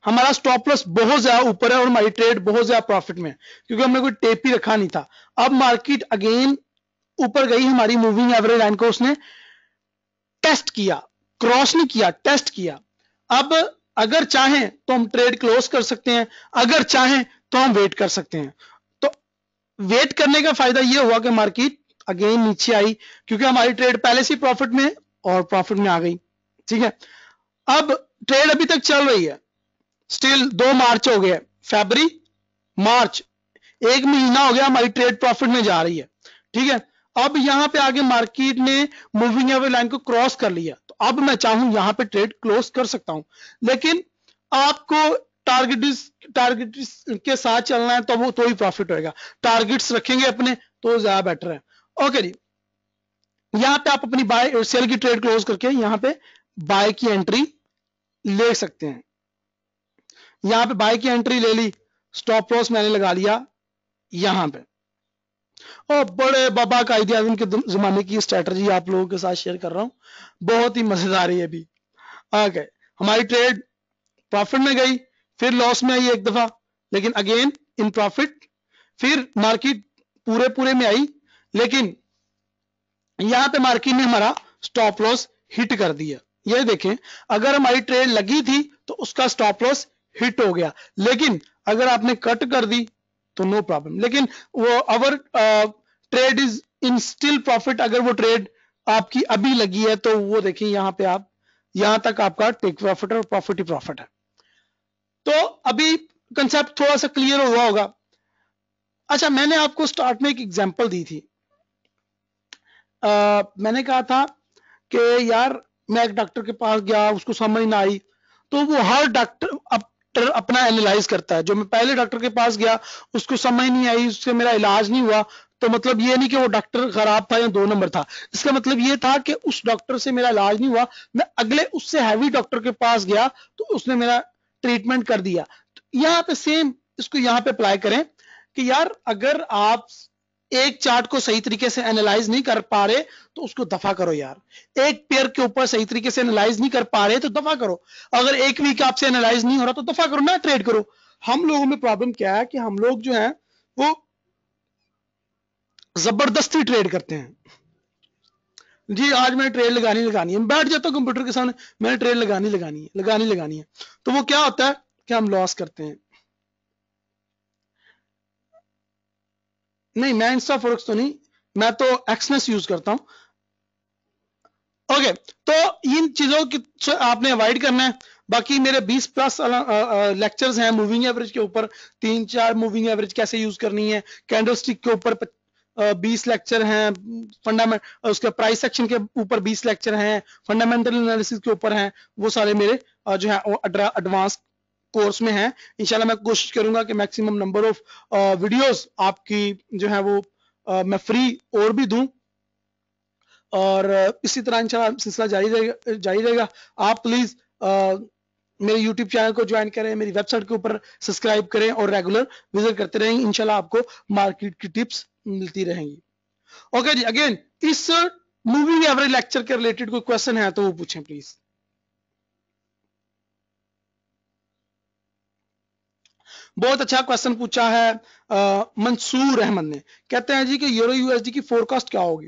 हमारा स्टॉप लॉस बहुत ज्यादा ऊपर है और हमारी ट्रेड बहुत ज्यादा प्रॉफिट में है क्योंकि हमने कोई टेप ही रखा नहीं था। अब मार्केट अगेन ऊपर गई, हमारी मूविंग एवरेज लाइन को उसने टेस्ट किया, क्रॉस नहीं किया, टेस्ट किया। अब अगर चाहें तो हम ट्रेड क्लोज कर सकते हैं, अगर चाहें तो हम वेट कर सकते हैं। तो वेट करने का फायदा यह हुआ कि मार्केट अगेन नीचे आई क्योंकि हमारी ट्रेड पहले से प्रॉफिट में और प्रॉफिट में आ गई। ठीक है, अब ट्रेड अभी तक चल रही है, स्टिल 2 मार्च हो गया, फरवरी मार्च 1 महीना हो गया, हमारी ट्रेड प्रॉफिट में जा रही है। ठीक है, अब यहां पे आगे मार्केट ने मूविंग एवरेज लाइन को क्रॉस कर लिया, तो अब मैं चाहूं यहां पे ट्रेड क्लोज कर सकता हूं, लेकिन आपको टारगेट्स के साथ चलना है तो वो तो ही प्रॉफिट होएगा। टारगेट्स रखेंगे अपने तो ज्यादा बेटर है। ओके जी, यहां पे आप अपनी बाय सेल की ट्रेड क्लोज करके यहां पे बाय की एंट्री ले सकते हैं। यहां पे बाय की एंट्री ले ली, स्टॉप लॉस मैंने लगा लिया यहां पे। और बड़े बाबा कायदे आज़म के जमाने की स्ट्रेटजी आप लोगों के साथ शेयर कर रहा हूं, बहुत ही मजेदार है ये भी। ओके, हमारी ट्रेड प्रॉफिट में गई, फिर लॉस में आई एक दफा, लेकिन अगेन इन प्रॉफिट, फिर मार्केट पूरे में आई, लेकिन यहां पे मार्केट ने हमारा स्टॉप लॉस हिट कर दिया। ये देखें, अगर हमारी ट्रेड लगी थी तो उसका स्टॉप लॉस हिट हो गया, लेकिन अगर आपने कट कर दी तो नो प्रॉब्लम। लेकिन वो our trade is in still profit, अगर वो ट्रेड आपकी अभी लगी है तो वो देखिए यहां पे आप, यहां तक आपका टेक प्रॉफिट है और प्रॉफिट ही प्रॉफिट है। तो अभी कंसेप्ट थोड़ा सा क्लियर हुआ होगा। अच्छा, मैंने आपको स्टार्ट में एक एग्जांपल दी थी, मैंने कहा था कि यार मैं एक डॉक्टर के पास गया, उसको समझ ना आई, तो वो हर डॉक्टर अपना एनालाइज करता है। जो मैं पहले डॉक्टर के पास गया, उसको समझ नहीं आई, उससे मेरा इलाज नहीं हुआ, तो मतलब ये नहीं कि वो डॉक्टर खराब था या 2 नंबर था। इसका मतलब ये था कि उस डॉक्टर से मेरा इलाज नहीं हुआ, मैं अगले उससे हैवी डॉक्टर के पास गया तो उसने मेरा ट्रीटमेंट कर दिया। तो यहाँ पे सेम इसको यहाँ पे अप्लाई करें कि यार अगर आप एक चार्ट को सही तरीके से एनालाइज नहीं कर पा रहे तो उसको दफा करो यार। एक पेयर के ऊपर सही तरीके से एनालाइज नहीं कर पा रहे तो दफा करो। अगर एक वीक आपसे एनालाइज नहीं हो रहा तो दफा करो ना, ट्रेड करो। हम लोगों में प्रॉब्लम क्या है कि हम लोग जो है वो जबरदस्ती ट्रेड करते हैं। जी आज मैंने ट्रेड लगानी है, मैं बैठ जाता हूं कंप्यूटर के सामने, मैंने ट्रेड लगानी है, तो वो क्या होता है कि हम लॉस करते हैं। नहीं, मैं इंस्टा फॉरेक्स तो नहीं, मैं तो एक्सनेस यूज करता हूं। ओके, तो इन चीजों की आपने अवॉइड करना है। बाकी मेरे 20 प्लस लेक्चर्स हैं मूविंग एवरेज के ऊपर, 3-4 मूविंग एवरेज कैसे यूज करनी है, कैंडलस्टिक के ऊपर 20 लेक्चर हैं, फंडामेंटल उसके प्राइस सेक्शन के ऊपर 20 लेक्चर हैं, फंडामेंटल एनालिसिस के ऊपर हैं, वो सारे मेरे जो है एडवांस कोर्स में है। इंशाल्लाह मैं कोशिश करूंगा कि मैक्सिमम नंबर ऑफ वीडियोस आपकी जो है वो मैं फ्री और भी दूं, और इसी तरह इंशाल्लाह सिलसिला जारी रहेगा। आप प्लीज मेरे यूट्यूब चैनल को ज्वाइन करें, मेरी वेबसाइट के ऊपर सब्सक्राइब करें और रेगुलर विजिट करते रहेंगे। इंशाल्लाह आपको मार्केट की टिप्स मिलती रहेंगी। ओके जी, अगेन इस मूविंग एवरेज लेक्चर के रिलेटेड कोई क्वेश्चन है तो वो पूछें प्लीज। बहुत अच्छा क्वेश्चन पूछा है मंसूर अहमद ने। कहते हैं जी कि यूरो यूएसडी की फोरकास्ट क्या होगी।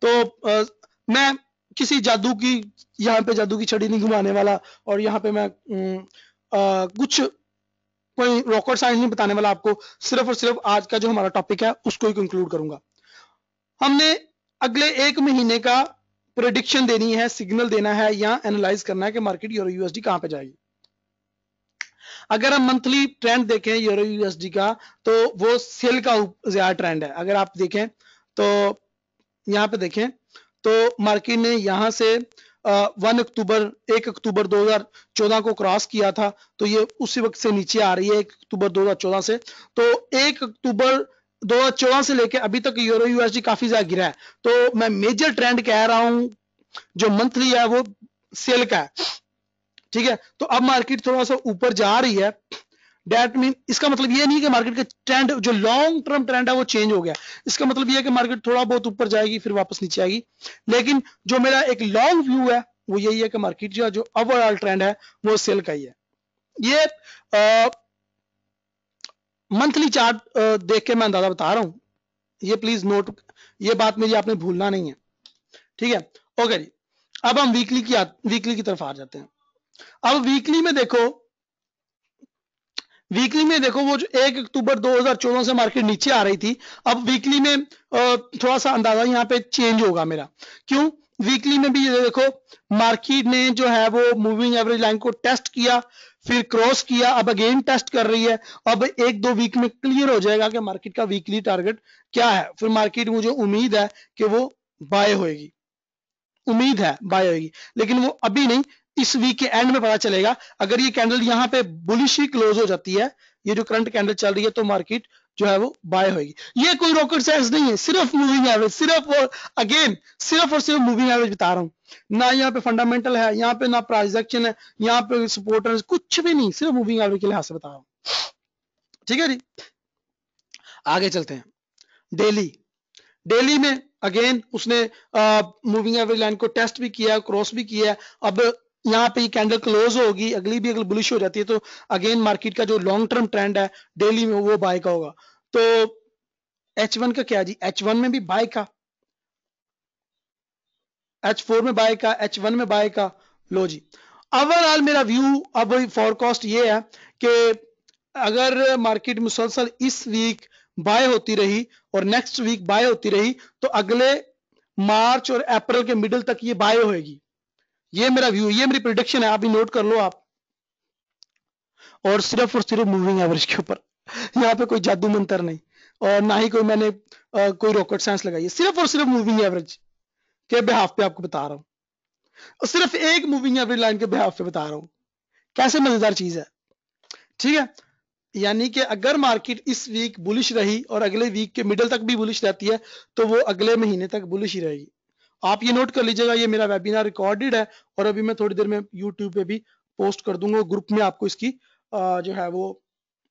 तो मैं किसी जादू की यहाँ पे जादू की छड़ी नहीं घुमाने वाला, और यहाँ पे मैं कुछ कोई रॉकेट साइंस नहीं बताने वाला आपको। सिर्फ और सिर्फ आज का जो हमारा टॉपिक है उसको ही कंक्लूड करूंगा। हमने अगले 1 महीने का प्रेडिक्शन देनी है, सिग्नल देना है या एनालाइज करना है कि मार्केट यूरो यूएसडी कहां पे जाएगी। अगर हम मंथली ट्रेंड देखें यूरो यूएसडी का, तो वो सेल का ज्यादा ट्रेंड है। अगर आप देखें तो यहाँ पे देखें तो मार्केट ने यहाँ से 1 अक्टूबर 2014 को क्रॉस किया था, तो ये उसी वक्त से नीचे आ रही है 1 अक्टूबर 2014 से। तो 1 अक्टूबर 2014 से लेके अभी तक यूरो यूएसडी काफी ज्यादा गिरा है। तो मैं मेजर ट्रेंड कह रहा हूं जो मंथली है वो सेल का है, ठीक है। तो अब मार्केट थोड़ा सा ऊपर जा रही है, डेट मीन इसका मतलब ये नहीं कि मार्केट का ट्रेंड जो लॉन्ग टर्म ट्रेंड है वो चेंज हो गया। इसका मतलब ये है कि मार्केट थोड़ा बहुत ऊपर जाएगी फिर वापस नीचे आएगी। लेकिन जो मेरा एक लॉन्ग व्यू है वो यही है कि मार्केट जो ओवरऑल ट्रेंड है वो सेल का ही है। ये मंथली चार्ट देख के मैं अंदाजा बता रहा हूं, ये प्लीज नोट, ये बात मेरी आपने भूलना नहीं है, ठीक है। ओके जी, अब हम वीकली की तरफ आ जाते हैं। अब वीकली में देखो वो जो 1 अक्टूबर 2014 से मार्केट नीचे आ रही थी, अब वीकली में थोड़ा सा अंदाजा यहाँ पे चेंज होगा मेरा। क्यों? वीकली में भी ये देखो मार्केट ने जो है वो मूविंग एवरेज लाइन को टेस्ट किया, फिर क्रॉस किया, अब अगेन टेस्ट कर रही है। अब 1-2 वीक में क्लियर हो जाएगा कि मार्केट का वीकली टारगेट क्या है। फिर मार्केट मुझे उम्मीद है कि वो बाय होएगी, लेकिन वो अभी नहीं, इस वीक के एंड में पता चलेगा। अगर ये कैंडल यहाँ पे बुलिश ही क्लोज हो जाती है, ये जो करंट कैंडल चल रही है, तो मार्केट जो है वो बाय होगी। ये कोई रॉकेट साइंस नहीं है, सिर्फ मूविंग एवरेज, सिर्फ और सिर्फ मूविंग एवरेज बता रहा हूं। ना यहाँ पे फंडामेंटल है, यहाँ पे ना प्राइस एक्शन है, यहाँ पे सपोर्ट है, कुछ भी नहीं, सिर्फ मूविंग एवरेज के लिहाज से बता रहा हूं, ठीक है जी। आगे चलते हैं। डेली में अगेन उसने मूविंग एवरेज लाइन को टेस्ट भी किया, क्रॉस भी किया। अब यहाँ पे कैंडल क्लोज होगी, अगली भी अगर बुलिश हो जाती है तो अगेन मार्केट का जो लॉन्ग टर्म ट्रेंड है डेली में वो बाय का होगा। तो H1 का क्या जी, H1 में भी बाय का, H4 में बाय का, H1 में बाय का। लो जी, ओवरऑल मेरा व्यू अब फोरकास्ट ये है कि अगर मार्केट मुसलसल इस वीक बाय होती रही और नेक्स्ट वीक बाय होती रही, तो अगले मार्च और अप्रैल के मिडिल तक ये बाय होएगी। ये मेरा व्यू, ये मेरी प्रिडिक्शन है, आप भी नोट कर लो आप। और सिर्फ मूविंग एवरेज के ऊपर, यहाँ पे कोई जादू मंत्र नहीं, और ना ही कोई मैंने कोई रॉकेट साइंस लगाई है, सिर्फ और सिर्फ मूविंग एवरेज के बिहाफ पे आपको बता रहा हूं। और सिर्फ एक मूविंग एवरेज लाइन के बिहाफ पे बता रहा हूं, कैसे मजेदार चीज है। ठीक है, यानी कि अगर मार्केट इस वीक बुलिश रही और अगले वीक के मिडल तक भी बुलिश रहती है तो वो अगले महीने तक बुलिश ही रहेगी। आप ये नोट कर लीजिएगा, ये मेरा वेबिनार रिकॉर्डेड है और अभी मैं थोड़ी देर में यूट्यूब पे भी पोस्ट कर दूंगा, ग्रुप में आपको इसकी जो है वो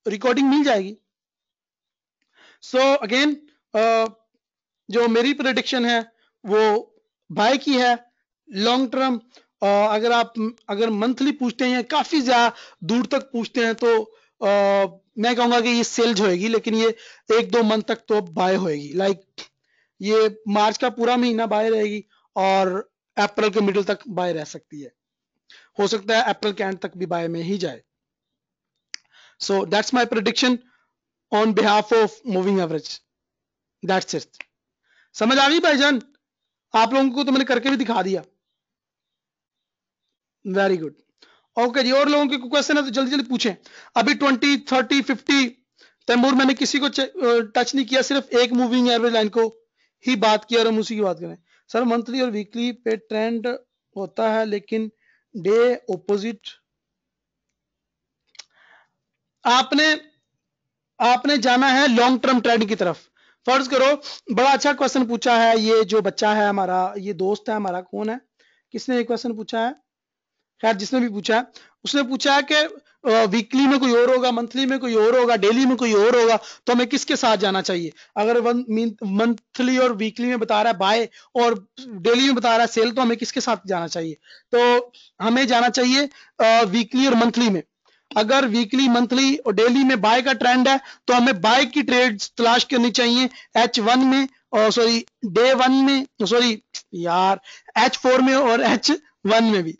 रिकॉर्डिंग मिल जाएगी। सो अगेन जो मेरी प्रेडिक्शन है वो बाय की है लॉन्ग टर्म। अगर मंथली पूछते हैं या काफी ज्यादा दूर तक पूछते हैं तो मैं कहूंगा कि ये सेल्स होएगी, लेकिन ये 1-2 मंथ तक तो बाय होएगी। लाइक ये मार्च का पूरा महीना बाय रहेगी और अप्रैल के मिडिल तक बाय रह सकती है, हो सकता है अप्रैल के एंड तक भी बाय में ही जाए। So that's my prediction on behalf of moving average, that's it. समझ आ गई भाईजान? आप लोगों को तो मैंने करके भी दिखा दिया। वेरी गुड, ओके जी। और लोगों के क्वेश्चन है तो जल्दी जल्दी पूछें। अभी 20, 30, 50 तैमूर मैंने किसी को टच नहीं किया, सिर्फ एक मूविंग एवरेज लाइन को ही बात किया और हम उसी की बात करें। सर मंथली और वीकली पे ट्रेंड होता है लेकिन डे ऑपोजिट। आपने जाना है लॉन्ग टर्म ट्रेंड की तरफ। फर्ज करो, बड़ा अच्छा क्वेश्चन पूछा है ये जो बच्चा है हमारा, ये दोस्त है हमारा, कौन है, किसने ये क्वेश्चन पूछा है, खैर जिसने भी पूछा है उसने पूछा है कि वीकली में कोई और होगा, मंथली में कोई और होगा, डेली में कोई और होगा, तो हमें किसके साथ जाना चाहिए। अगर मंथली और वीकली में बता रहा है बाय और डेली में बता रहा है सेल, तो हमें किसके साथ जाना चाहिए। तो हमें जाना चाहिए वीकली और मंथली में। अगर वीकली, मंथली और डेली में बाय का ट्रेंड है तो हमें बाय की ट्रेड्स तलाश करनी चाहिए H1 में, और सॉरी डे 1 में, सॉरी यार H4 में और H1 में भी।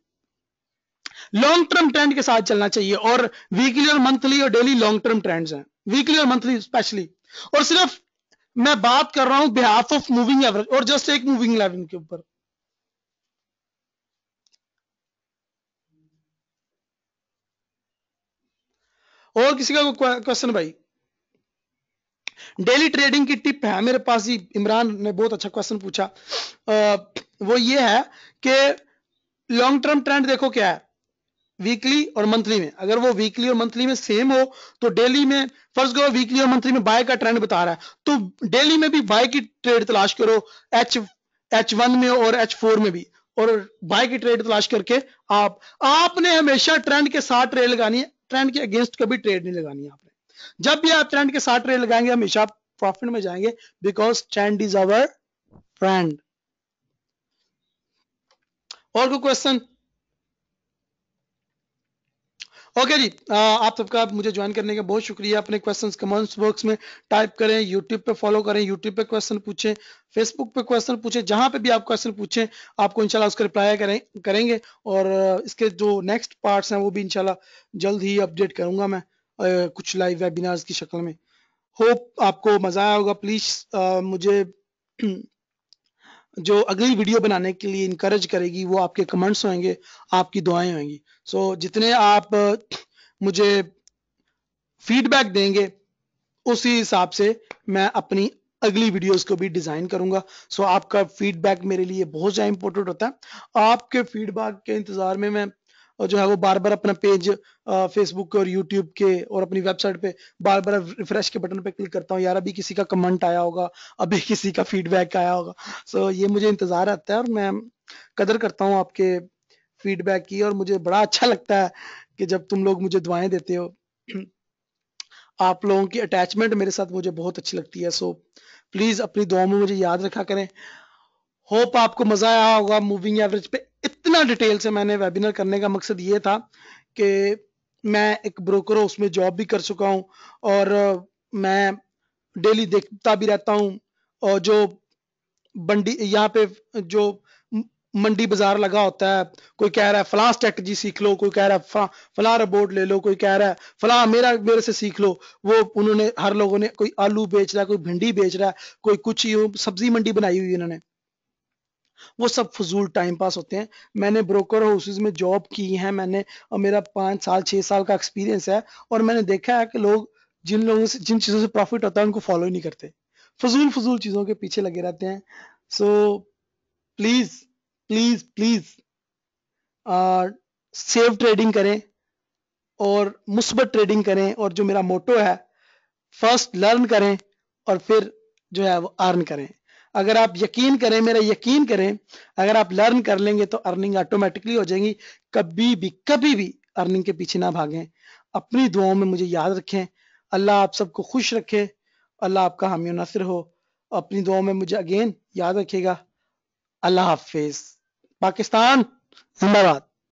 लॉन्ग टर्म ट्रेंड के साथ चलना चाहिए और वीकली और मंथली और डेली लॉन्ग टर्म ट्रेंड्स हैं, वीकली और मंथली स्पेशली। और सिर्फ मैं बात कर रहा हूं बिहाफ ऑफ मूविंग एवरेज और जस्ट एक मूविंग लाइन के ऊपर। और किसी का कोई क्वेश्चन भाई? डेली ट्रेडिंग की टिप है मेरे पास ही, इमरान ने बहुत अच्छा क्वेश्चन पूछा। वो ये है कि लॉन्ग टर्म ट्रेंड देखो क्या है, वीकली और मंथली में। अगर वो वीकली और मंथली में सेम हो तो डेली में, फर्स्ट करो वीकली और मंथली में बाय का ट्रेंड बता रहा है तो डेली में भी बाय की ट्रेड तलाश करो, H1 में और H4 में भी, और बाय की ट्रेड तलाश करके आपने हमेशा ट्रेंड के साथ ट्रेड लगानी है, ट्रेंड के अगेंस्ट कभी ट्रेड नहीं लगानी है आपने। जब भी आप ट्रेंड के साथ ट्रेड लगाएंगे हमेशा प्रॉफिट में जाएंगे, because trend is our friend. और कोई क्वेश्चन? ओके जी, आप सबका मुझे ज्वाइन करने का बहुत शुक्रिया। अपने क्वेश्चंस कमेंट्स बॉक्स में टाइप करें, यूट्यूब पे फॉलो करें, यूट्यूब पे क्वेश्चन पूछें, फेसबुक पे क्वेश्चन पूछें, जहां पे भी आप क्वेश्चन पूछें आपको इंशाल्लाह उसका रिप्लाई करेंगे। और इसके जो नेक्स्ट पार्ट्स हैं वो भी इंशाल्लाह जल्द ही अपडेट करूंगा मैं कुछ लाइव वेबिनार्स की शक्ल में। होप आपको मजा आया होगा। प्लीज मुझे जो अगली वीडियो बनाने के लिए इनकरेज करेगी वो आपके कमेंट्स होंगे, आपकी दुआएं होंगी। सो जितने आप मुझे फीडबैक देंगे उसी हिसाब से मैं अपनी अगली वीडियोस को भी डिजाइन करूंगा। सो आपका फीडबैक मेरे लिए बहुत ज्यादा इंपॉर्टेंट होता है। आपके फीडबैक के इंतजार में मैं जो है वो बार बार अपना पेज फेसबुक और यूट्यूब के और अपनी वेबसाइट पे बार बार रिफ्रेश के बटन पे क्लिक करता हूँ, यार अभी किसी का कमेंट आया होगा, अभी किसी का फीडबैक आया होगा। सो ये मुझे इंतजार रहता है और मैं कदर करता हूँ आपके फीडबैक की, और मुझे बड़ा अच्छा लगता है कि जब तुम लोग मुझे दुआएं देते हो। आप लोगों की अटैचमेंट मेरे साथ मुझे बहुत अच्छी लगती है। सो प्लीज अपनी दुआओं में मुझे याद रखा करें। होप आपको मजा आया होगा मूविंग एवरेज पे। इतना डिटेल से मैंने वेबिनार करने का मकसद ये था कि मैं एक ब्रोकर हूँ, उसमें जॉब भी कर चुका हूँ और मैं डेली देखता भी रहता हूँ। और जो बंडी यहाँ पे जो मंडी बाजार लगा होता है, कोई कह रहा है फलां स्ट्रेटजी सीख लो, कोई कह रहा है फलां रिपोर्ट ले लो, कोई कह रहा है फलां मेरे से सीख लो। वो उन्होंने हर लोगों ने, कोई आलू बेच रहा है, कोई भिंडी बेच रहा है, कोई कुछ ही सब्जी मंडी बनाई हुई है इन्होंने। वो सब फजूल टाइम पास होते हैं। मैंने ब्रोकर हाउसेज में जॉब की है, मैंने, और मेरा 5 साल 6 साल का एक्सपीरियंस है, और मैंने देखा है कि लोग जिन लोगों से, जिन चीज़ों से प्रॉफिट होता है उनको फॉलो ही नहीं करते, फजूल फजूल चीज़ों के पीछे लगे रहते हैं। So please please please save trading करें और मुस्बत ट्रेडिंग करें, और जो मेरा मोटो है फर्स्ट लर्न करें और फिर जो है वो अर्न करें। अगर आप यकीन करें, मेरा यकीन करें, अगर आप लर्न कर लेंगे तो अर्निंग ऑटोमेटिकली हो जाएगी। कभी भी अर्निंग के पीछे ना भागें। अपनी दुआओं में मुझे याद रखें। अल्लाह आप सबको खुश रखे, अल्लाह आपका हामी नासिर हो। अपनी दुआओं में मुझे अगेन याद रखिएगा। अल्लाह हाफिज। पाकिस्तान जिंदाबाद।